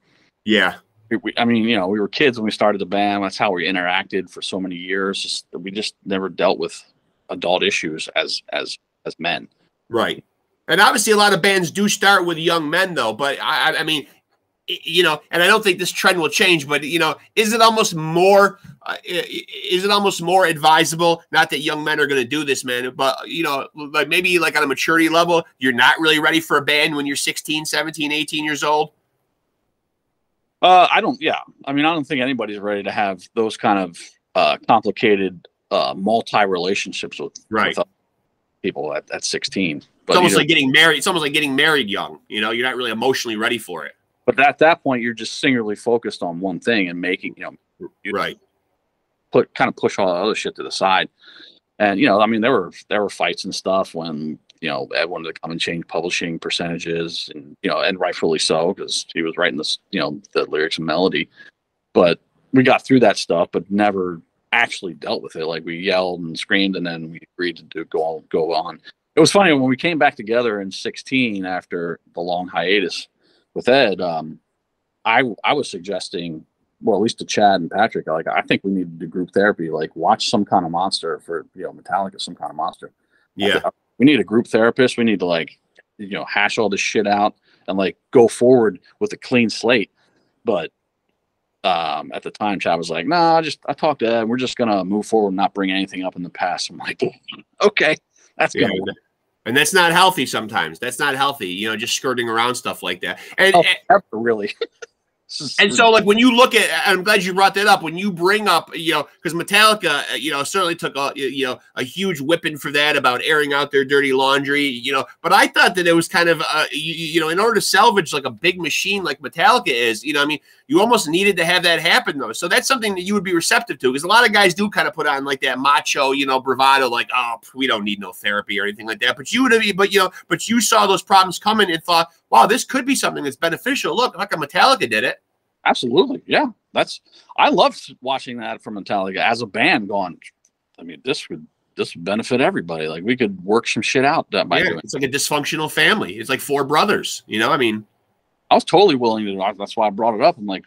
Yeah. We were kids when we started the band. That's how we interacted for so many years. We just never dealt with adult issues as men. Right. And obviously a lot of bands do start with young men though, but I mean, and I don't think this trend will change, but is it almost more advisable? Not that young men are going to do this, man, but like maybe like on a maturity level, you're not really ready for a band when you're 16, 17, 18 years old. I don't think anybody's ready to have those kind of complicated multi relationships with people at 16. But it's almost like getting married. It's almost like getting married young. You're not really emotionally ready for it. But at that point, you're just singularly focused on one thing and making, right. Push all the other shit to the side. And, there were fights and stuff when, Ed wanted to come and change publishing percentages and, and rightfully so, because he was writing this, the lyrics and melody. But we got through that stuff, but never actually dealt with it. Like we yelled and screamed and then we agreed to go on. It was funny when we came back together in 2016 after the long hiatus with Ed, I was suggesting, well, at least to Chad and Patrick, like I think we need to do group therapy, like watch Some Kind of Monster for Metallica, Some Kind of Monster. Yeah, we need a group therapist. We need to hash all this shit out and like go forward with a clean slate. But at the time, Chad was like, "No, I talked to Ed. We're just gonna move forward, and not bring anything up in the past." I'm like, "Okay, that's gonna work." And that's not healthy sometimes. That's not healthy, just skirting around stuff like that. And really. And so, like, when you look at, I'm glad you brought that up. When you bring up, because Metallica, certainly took a huge whipping for that about airing out their dirty laundry, But I thought that it was kind of, in order to salvage like a big machine like Metallica is, you almost needed to have that happen though. So that's something that you would be receptive to, because a lot of guys do kind of put on like that macho, bravado, like, oh, we don't need no therapy or anything like that. But you saw those problems coming and thought, wow, this could be something that's beneficial. Look, how come Metallica did it? Absolutely. Yeah. I loved watching that from Metallica as a band going, I mean, this would benefit everybody. Like, we could work some shit out by doing. It's like a dysfunctional family. It's like 4 brothers. You know, I mean, I was totally willing to do it. That's why I brought it up. I'm like,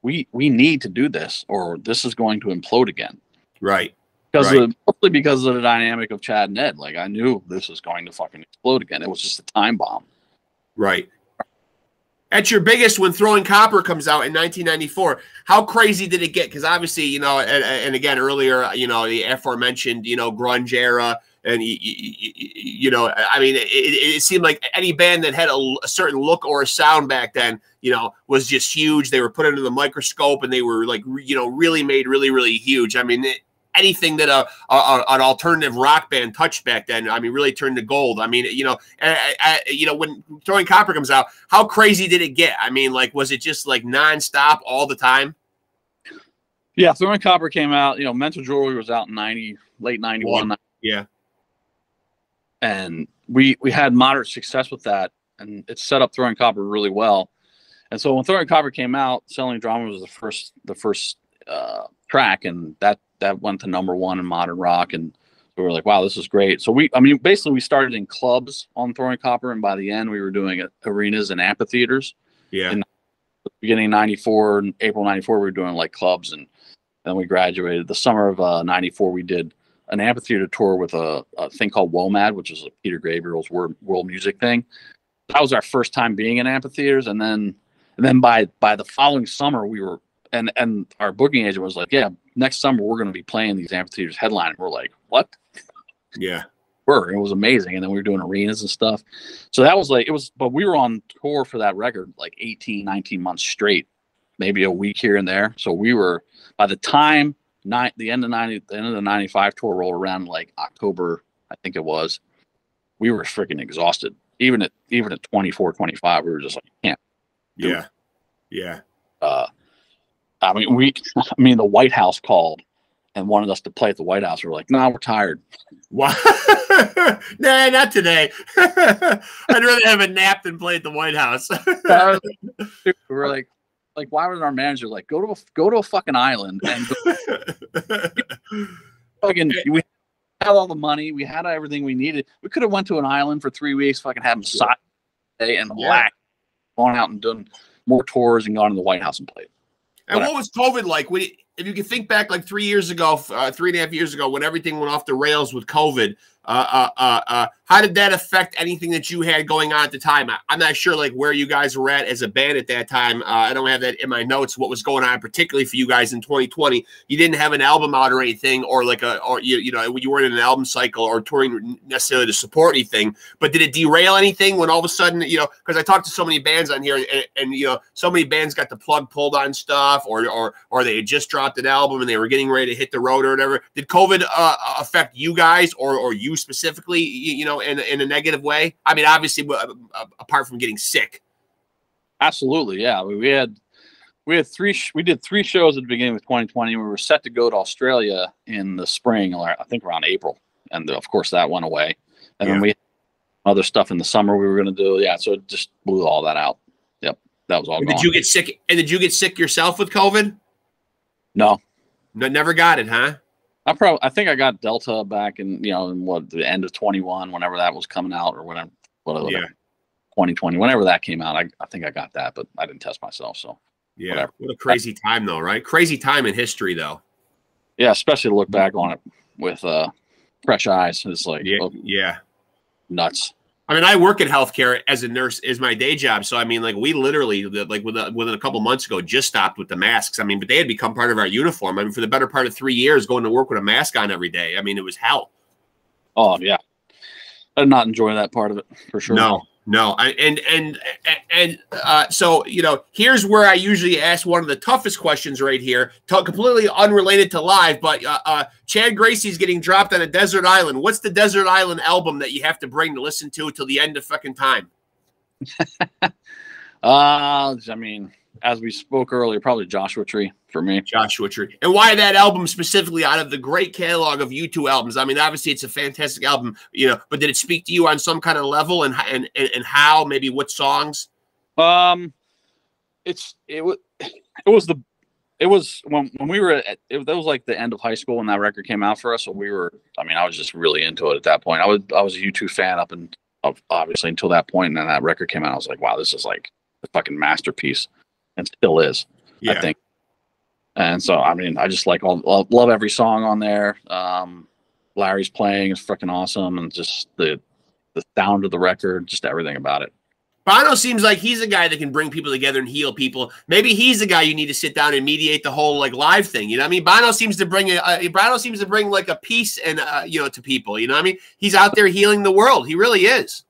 we need to do this, or this is going to implode again. Right. Mostly because of the dynamic of Chad and Ed. Like, I knew this was going to fucking explode again. It was just a time bomb. Right. At your biggest, when Throwing Copper comes out in 1994, how crazy did it get? Because obviously, you know, and again, earlier, you know, the aforementioned, you know, grunge era. And, you know, I mean, it seemed like any band that had a certain look or a sound back then, you know, was just huge. They were put under the microscope and they were like, you know, really made really huge. I mean, anything that an alternative rock band touched back then, I mean, really turned to gold. I mean, you know, when Throwing Copper comes out, how crazy did it get? I mean, like, was it just like nonstop all the time? Yeah, Throwing Copper came out. You know, Mental Jewelry was out in late 91. Yeah. And we had moderate success with that, and it set up Throwing Copper really well. And so when Throwing Copper came out, Selling Drama was the first track, and that went to #1 in modern rock. And we were like, wow, this is great. So basically we started in clubs on Throwing Copper, and by the end we were doing arenas and amphitheaters. Yeah. In the beginning of 94, and April 94, we were doing like clubs, and then we graduated. The summer of 94, we did an amphitheater tour with a thing called WOMAD, which is a Peter Gabriel's world music thing. That was our first time being in amphitheaters. And then by the following summer, we were, and our booking agent was like, yeah, next summer we're going to be playing these amphitheaters headline. We're like, what? Yeah. It was amazing. And then we were doing arenas and stuff. So that was like, but we were on tour for that record like 18, 19 months straight, maybe a week here and there. So we were, by the time the end of the 95 tour rolled around, like October, I think it was, we were freaking exhausted. Even at 24, 25, we were just like, can't. Yeah. I mean, the White House called and wanted us to play at the White House. We were like, no, we're tired. What? Nah, not today. I'd rather have a nap than play at the White House. We were like, why was our manager like, go to a fucking island and fucking, we had all the money, we had everything we needed. We could have went to an island for 3 weeks, fucking had massage day and relax, gone out and done more tours and gone to the White House and played. And what was COVID like? If you can think back like 3 years ago, 3.5 years ago, when everything went off the rails with COVID, how did that affect anything that you had going on at the time? I'm not sure like where you guys were at as a band at that time. I don't have that in my notes, what was going on particularly for you guys in 2020. You didn't have an album out or anything, or like you weren't in an album cycle or touring necessarily to support anything, but did it derail anything when all of a sudden, you know, because I talked to so many bands on here and you know, so many bands got the plug pulled on stuff or they had just dropped an album and they were getting ready to hit the road or whatever. Did COVID affect you guys or you specifically, you know, in a negative way? I mean, obviously, apart from getting sick. Absolutely, yeah. We did 3 shows at the beginning of 2020. We were set to go to Australia in the spring, I think around April, and of course that went away. And then we had other stuff in the summer we were going to do. Yeah, so it just blew all that out. Yep, that was all gone. Did you get sick? And did you get sick yourself with COVID? No, never got it, huh? I think I got Delta back in the end of 21, whenever that was coming out, or whatever. 2020, whenever that came out, I think I got that, but I didn't test myself. So whatever. What a crazy time though, right? Crazy time in history though. Yeah, especially to look back on it with fresh eyes. It's like nuts. I mean, I work in healthcare as a nurse is my day job. So, I mean, like we literally like within a couple months ago just stopped with the masks. I mean, but they had become part of our uniform. I mean, for the better part of 3 years going to work with a mask on every day. I mean, it was hell. Oh, yeah. I did not enjoy that part of it for sure. No. So, you know, here's where I usually ask one of the toughest questions right here, completely unrelated to live, but Chad GRACEY's getting dropped on a desert island. What's the desert island album that you have to bring to listen to till the end of fucking time? I mean, as we spoke earlier, probably Joshua Tree for me. Joshua Tree. And why that album specifically out of the great catalog of U2 albums? I mean, obviously it's a fantastic album, you know, but did it speak to you on some kind of level and how, maybe what songs? It was it was when we were that was like the end of high school when that record came out for us. So we were, I mean, I was just really into it at that point. I was a U2 fan up and obviously until that point, and then that record came out. I was like, wow, this is like a fucking masterpiece, and still is. Yeah. I think. And so, I mean, I just like love every song on there. Larry's playing is freaking awesome, and just the sound of the record, just everything about it. Bono seems like he's a guy that can bring people together and heal people. Maybe he's the guy you need to sit down and mediate the whole like live thing. You know what I mean? Bono seems to bring like a peace and you know, to people. You know what I mean? He's out there healing the world. He really is.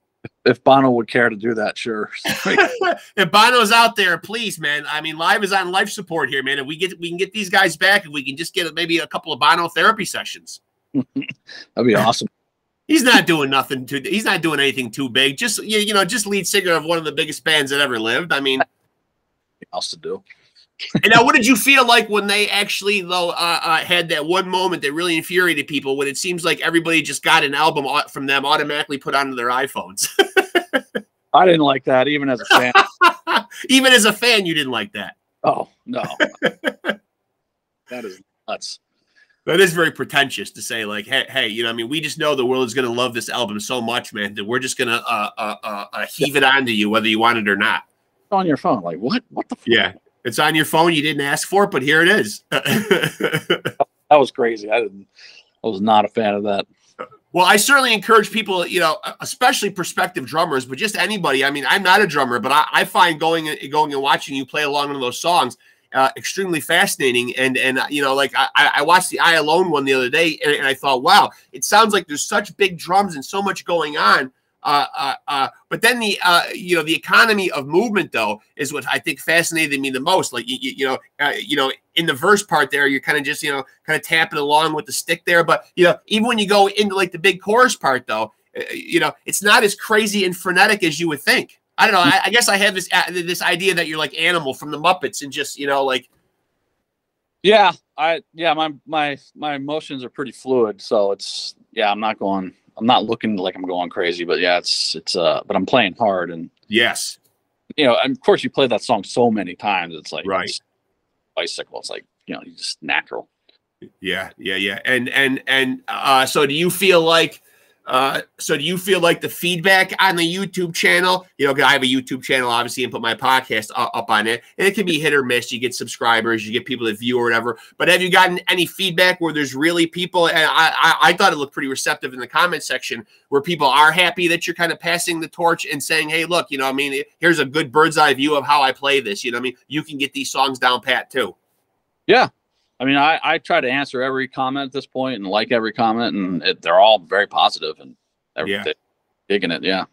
If Bono would care to do that, sure. If Bono's out there, please, man. I mean, live is on life support here, man. If we can get these guys back, and we can just get maybe a couple of Bono therapy sessions. That'd be awesome. He's not doing nothing he's not doing anything too big. Just you know, just lead singer of one of the biggest bands that ever lived. I mean, what else to do? And now, what did you feel like when they actually though had that one moment that really infuriated people, when it seems like everybody just got an album from them automatically put onto their iPhones? I didn't like that, even as a fan. Even as a fan, you didn't like that? Oh no, that is nuts. That is very pretentious to say, like, hey, you know, I mean, we just know the world is going to love this album so much, man, that we're just going to heave it onto you, whether you want it or not. On your phone, like what? What the fuck? Yeah, it's on your phone. You didn't ask for it, but here it is. That was crazy. I was not a fan of that. Well, I certainly encourage people, you know, especially prospective drummers, but just anybody. I mean, I'm not a drummer, but I find going and watching you play along one of those songs extremely fascinating. And you know, like I watched the I Alone one the other day, and I thought, wow, it sounds like there's such big drums and so much going on. But then the you know, the economy of movement though is what I think fascinated me the most. Like you know, in the verse part there, you're kind of just, you know, kind of tapping along with the stick there. But you know, even when you go into like the big chorus part though, you know, it's not as crazy and frenetic as you would think. I don't know. I guess I have this idea that you're like Animal from the Muppets, and just, you know, like. Yeah, my emotions are pretty fluid, so it's, yeah, I'm not looking like I'm going crazy, but yeah, it's but I'm playing hard, and yes, you know, and of course you play that song so many times, it's like, right, it's bicycle, it's like, you know, you just natural. Yeah. And so do you feel like the feedback on the YouTube channel, you know, 'cause I have a YouTube channel, obviously, and put my podcast up on it, and it can be hit or miss. You get subscribers, you get people that view or whatever. But have you gotten any feedback where there's really people, and I thought it looked pretty receptive in the comment section, where people are happy that you're kind of passing the torch and saying, hey, look, you know, I mean, here's a good bird's eye view of how I play this. You know what I mean? You can get these songs down pat too. Yeah. I mean, I try to answer every comment at this point and like every comment, and they're all very positive and they're digging it. Yeah.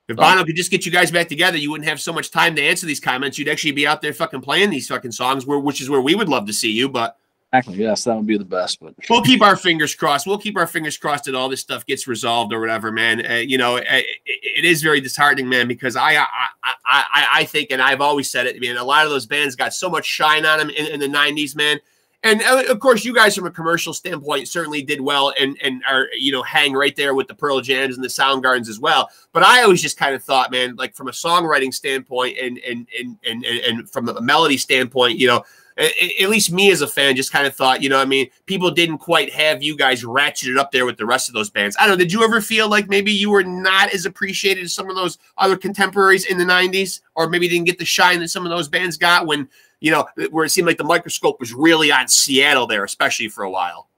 If Bono could just get you guys back together, you wouldn't have so much time to answer these comments. You'd actually be out there fucking playing these fucking songs, which is where we would love to see you. But actually, yes, that would be the best. But we'll keep our fingers crossed. We'll keep our fingers crossed that all this stuff gets resolved or whatever, man. You know, it is very disheartening, man, because I think, and I've always said it, man, a lot of those bands got so much shine on them in the 90s, man. And of course, you guys from a commercial standpoint certainly did well and are, you know, hang right there with the Pearl Jams and the Soundgardens as well. But I always just kind of thought, man, like from a songwriting standpoint and from a melody standpoint, you know, at least me as a fan just kind of thought, you know, I mean, people didn't quite have you guys ratcheted up there with the rest of those bands. I don't know. Did you ever feel like maybe you were not as appreciated as some of those other contemporaries in the 90s, or maybe didn't get the shine that some of those bands got when, you know, where it seemed like the microscope was really on Seattle there, especially for a while?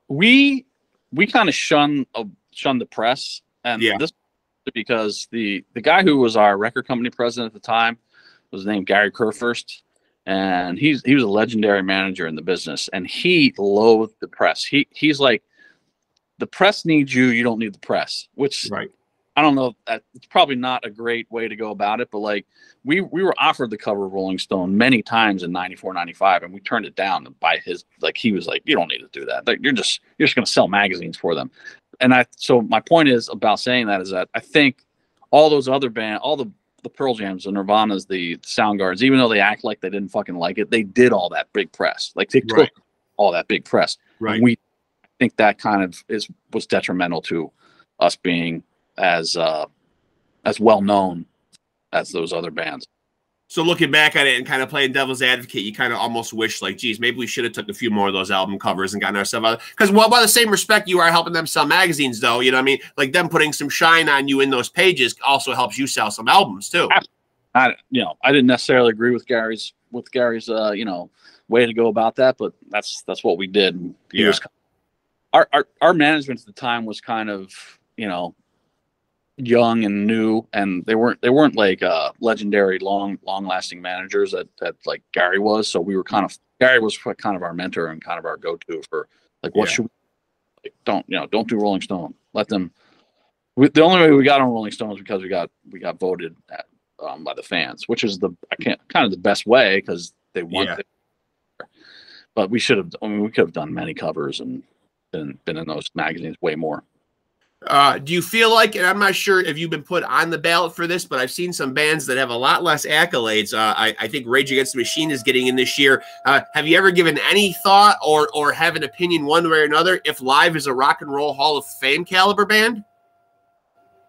We kind of shunned the press, and this because the guy who was our record company president at the time was named Gary Kurfürst, and he was a legendary manager in the business, and he loathed the press. He's like, the press needs you, you don't need the press, which right. I don't know. It's probably not a great way to go about it, but like we were offered the cover of Rolling Stone many times in 94, 95, and we turned it down by his, like, he was like, you don't need to do that. Like, you're just going to sell magazines for them. And so my point is about saying that is that I think all those other bands, all the Pearl Jams, the Nirvanas, the Soundgardens, even though they act like they didn't fucking like it, they did all that big press. Like they took all that big press. Right. And I think that kind of was detrimental to us being as well known as those other bands. So looking back at it and kind of playing devil's advocate, you kind of almost wish like, geez, maybe we should have took a few more of those album covers and gotten ourselves out. Because well, by the same respect, you are helping them sell magazines, though. You know what I mean? Like them putting some shine on you in those pages also helps you sell some albums too. I didn't necessarily agree with Gary's way to go about that, but that's what we did. He was, our management at the time was kind of, young and new, and they weren't like legendary long lasting managers that like Gary was. So we were Gary was kind of our mentor and kind of our go-to for like what should we, like, don't do Rolling Stone. Let them. The only way we got on Rolling Stone was because we got voted at, by the fans, which is kind of the best way because they want it. But we should have. I mean, we could have done many covers and been in those magazines way more. Do you feel like, and I'm not sure if you've been put on the ballot for this, but I've seen some bands that have a lot less accolades. I think Rage Against the Machine is getting in this year. Have you ever given any thought or have an opinion one way or another if Live is a Rock and Roll Hall of Fame caliber band?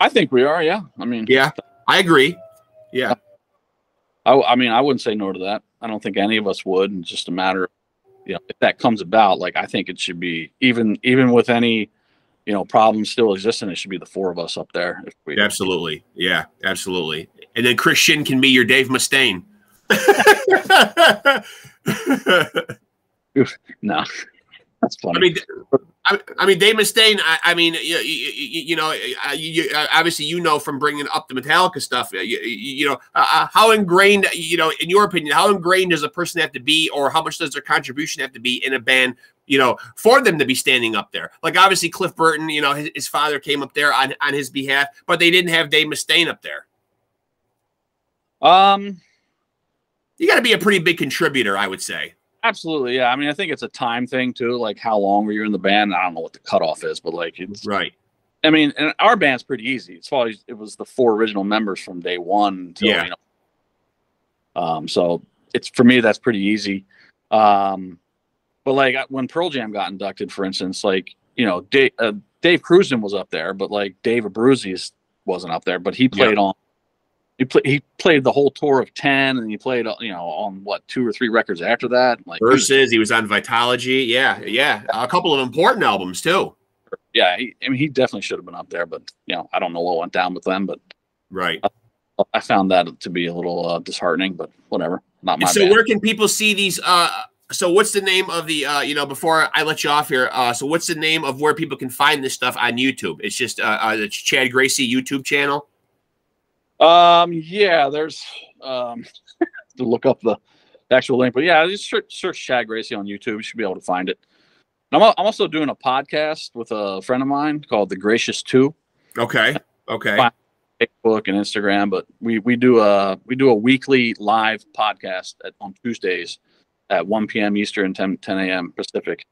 I think we are, yeah. I mean, yeah, I agree. Yeah. I mean, I wouldn't say no to that. I don't think any of us would. It's just a matter of, if that comes about, like, I think it should be, even with any, problems still existing, it should be the four of us up there. Absolutely. Yeah, absolutely. And then Chris Shin can be your Dave Mustaine. No, that's funny. I mean, Dave Mustaine. Obviously, from bringing up the Metallica stuff. How ingrained, in your opinion, how ingrained does a person have to be, or how much does their contribution have to be in a band, for them to be standing up there? Like obviously, Cliff Burton, his father came up there on his behalf, but they didn't have Dave Mustaine up there. You got to be a pretty big contributor, I would say. Absolutely, yeah. I mean, I think it's a time thing too. Like, how long were you in the band? I don't know what the cutoff is, but like, it's right. I mean, and our band's pretty easy. It's always, it was the four original members from day one. Until, so it's, for me, that's pretty easy. But like when Pearl Jam got inducted, for instance, like Dave Cruzen was up there, but like Dave Abruzzi wasn't up there, but he played on. He played the whole tour of 10, and he played, on what, 2 or 3 records after that. Like Versus, he was on Vitalogy. Yeah. A couple of important albums too. Yeah, he definitely should have been up there, but I don't know what went down with them. But right, I found that to be a little disheartening, but whatever. Not my. So band. where can people see these? So what's the name of the? Before I let you off here, so what's the name of where people can find this stuff on YouTube? It's just the Chad GRACEY YouTube channel. Yeah, there's to look up the actual link, but yeah, just search Chad GRACEY on YouTube. You should be able to find it. And I'm also doing a podcast with a friend of mine called The Gracious 2. Okay. Facebook and Instagram, but we do a weekly live podcast on Tuesdays at 1 p.m. Eastern, 10 a.m. Pacific.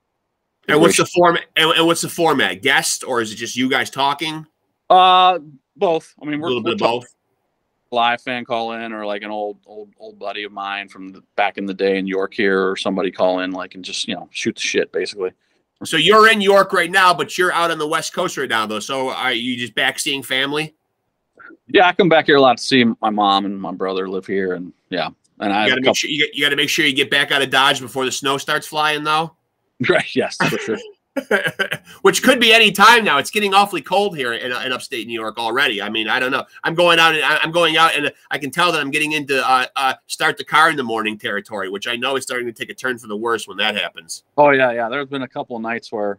And what's the format? And what's the format? Guest, or is it just you guys talking? Both. I mean, we're a little bit of both. Live fan call in, or like an old buddy of mine from back in the day in York here, or somebody call in, like, and just shoot the shit basically. So you're in York right now, but you're out on the West Coast right now, though. So are you just back seeing family? Yeah, I come back here a lot to see my mom and my brother live here, and yeah. And I got to make sure you get back out of Dodge before the snow starts flying, though. Right. Yes, for sure. Which could be any time now. It's getting awfully cold here in upstate New York already. I mean, I don't know. I'm going out and I can tell that I'm getting into start the car in the morning territory, which I know is starting to take a turn for the worse when that happens. Oh yeah. There's been a couple of nights where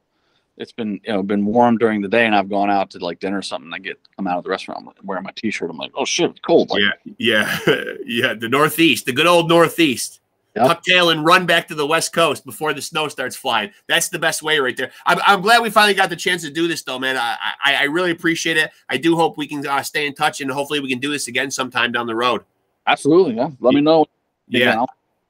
it's been been warm during the day, and I've gone out to like dinner or something. I come out of the restaurant, I'm like, wearing my t-shirt. I'm like, oh shit, it's cold. Like, yeah. The Northeast, the good old Northeast. Yep. Tuck tail and run back to the West Coast before the snow starts flying. That's the best way right there. I'm glad we finally got the chance to do this, though, man. I really appreciate it. I do hope we can stay in touch, and hopefully we can do this again sometime down the road. Absolutely, yeah. Let me know.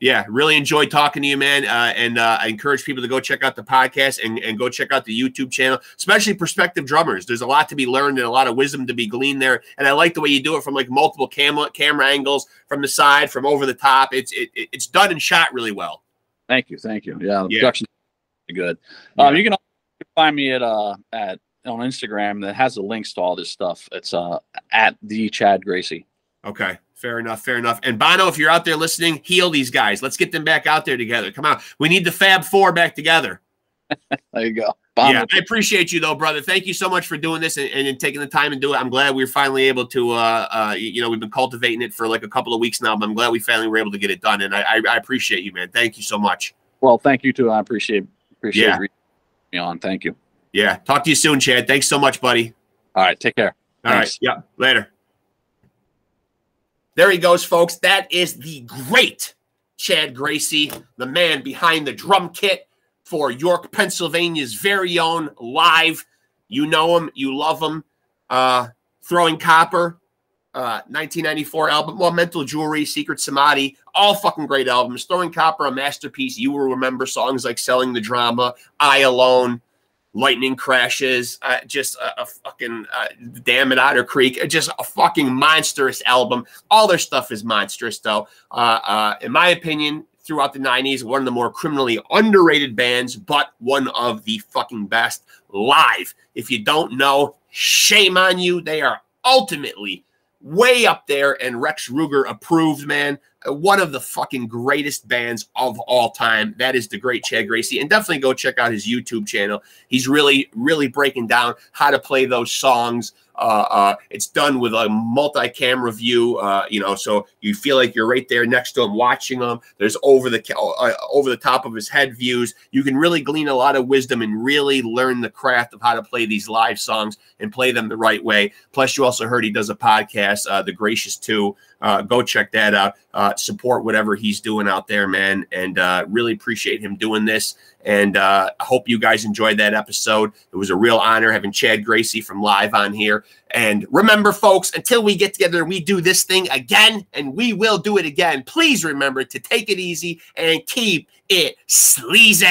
Yeah, really enjoyed talking to you, man. And I encourage people to go check out the podcast and go check out the YouTube channel, especially prospective drummers. There's a lot to be learned and a lot of wisdom to be gleaned there. And I like the way you do it from like multiple camera angles, from the side, from over the top. It's done and shot really well. Thank you. Yeah, the production's good. You can find me on Instagram that has the links to all this stuff. It's at the Chad GRACEY. Okay. Fair enough. Fair enough. And Bono, if you're out there listening, heal these guys. Let's get them back out there together. Come on. We need the Fab Four back together. There you go. Bono. Yeah, I appreciate you, though, brother. Thank you so much for doing this and taking the time and do it. I'm glad we were finally able to, we've been cultivating it for like a couple of weeks now, but I'm glad we finally were able to get it done. And I appreciate you, man. Thank you so much. Well, thank you, too. I appreciate me on. Thank you. Yeah. Talk to you soon, Chad. Thanks so much, buddy. All right. Take care. All right. Yeah. Later. There he goes, folks. That is the great Chad GRACEY, the man behind the drum kit for York, Pennsylvania's very own Live. You know him. You love him. Throwing Copper, 1994 album. Well, Mental Jewelry, Secret Samadhi, all fucking great albums. Throwing Copper, a masterpiece. You will remember songs like Selling the Drama, I Alone, Lightning Crashes, just a fucking Damn It, Otter Creek, just a fucking monstrous album. All their stuff is monstrous, though. In my opinion, throughout the 90s, one of the more criminally underrated bands, but one of the fucking best. Live. If you don't know, shame on you. They are ultimately way up there and Rex Ruger approved, man. One of the fucking greatest bands of all time. That is the great Chad GRACEY. And definitely go check out his YouTube channel. He's really, really breaking down how to play those songs. It's done with a multi-camera view, so you feel like you're right there next to him watching him. There's over the top of his head views. You can really glean a lot of wisdom and really learn the craft of how to play these live songs and play them the right way. Plus, you also heard he does a podcast, The Gracious 2. Go check that out. Support whatever he's doing out there, man, and really appreciate him doing this. And I hope you guys enjoyed that episode. It was a real honor having Chad GRACEY from Live on here. And remember, folks, until we get together and we do this thing again, and we will do it again, please remember to take it easy and keep it sleazy.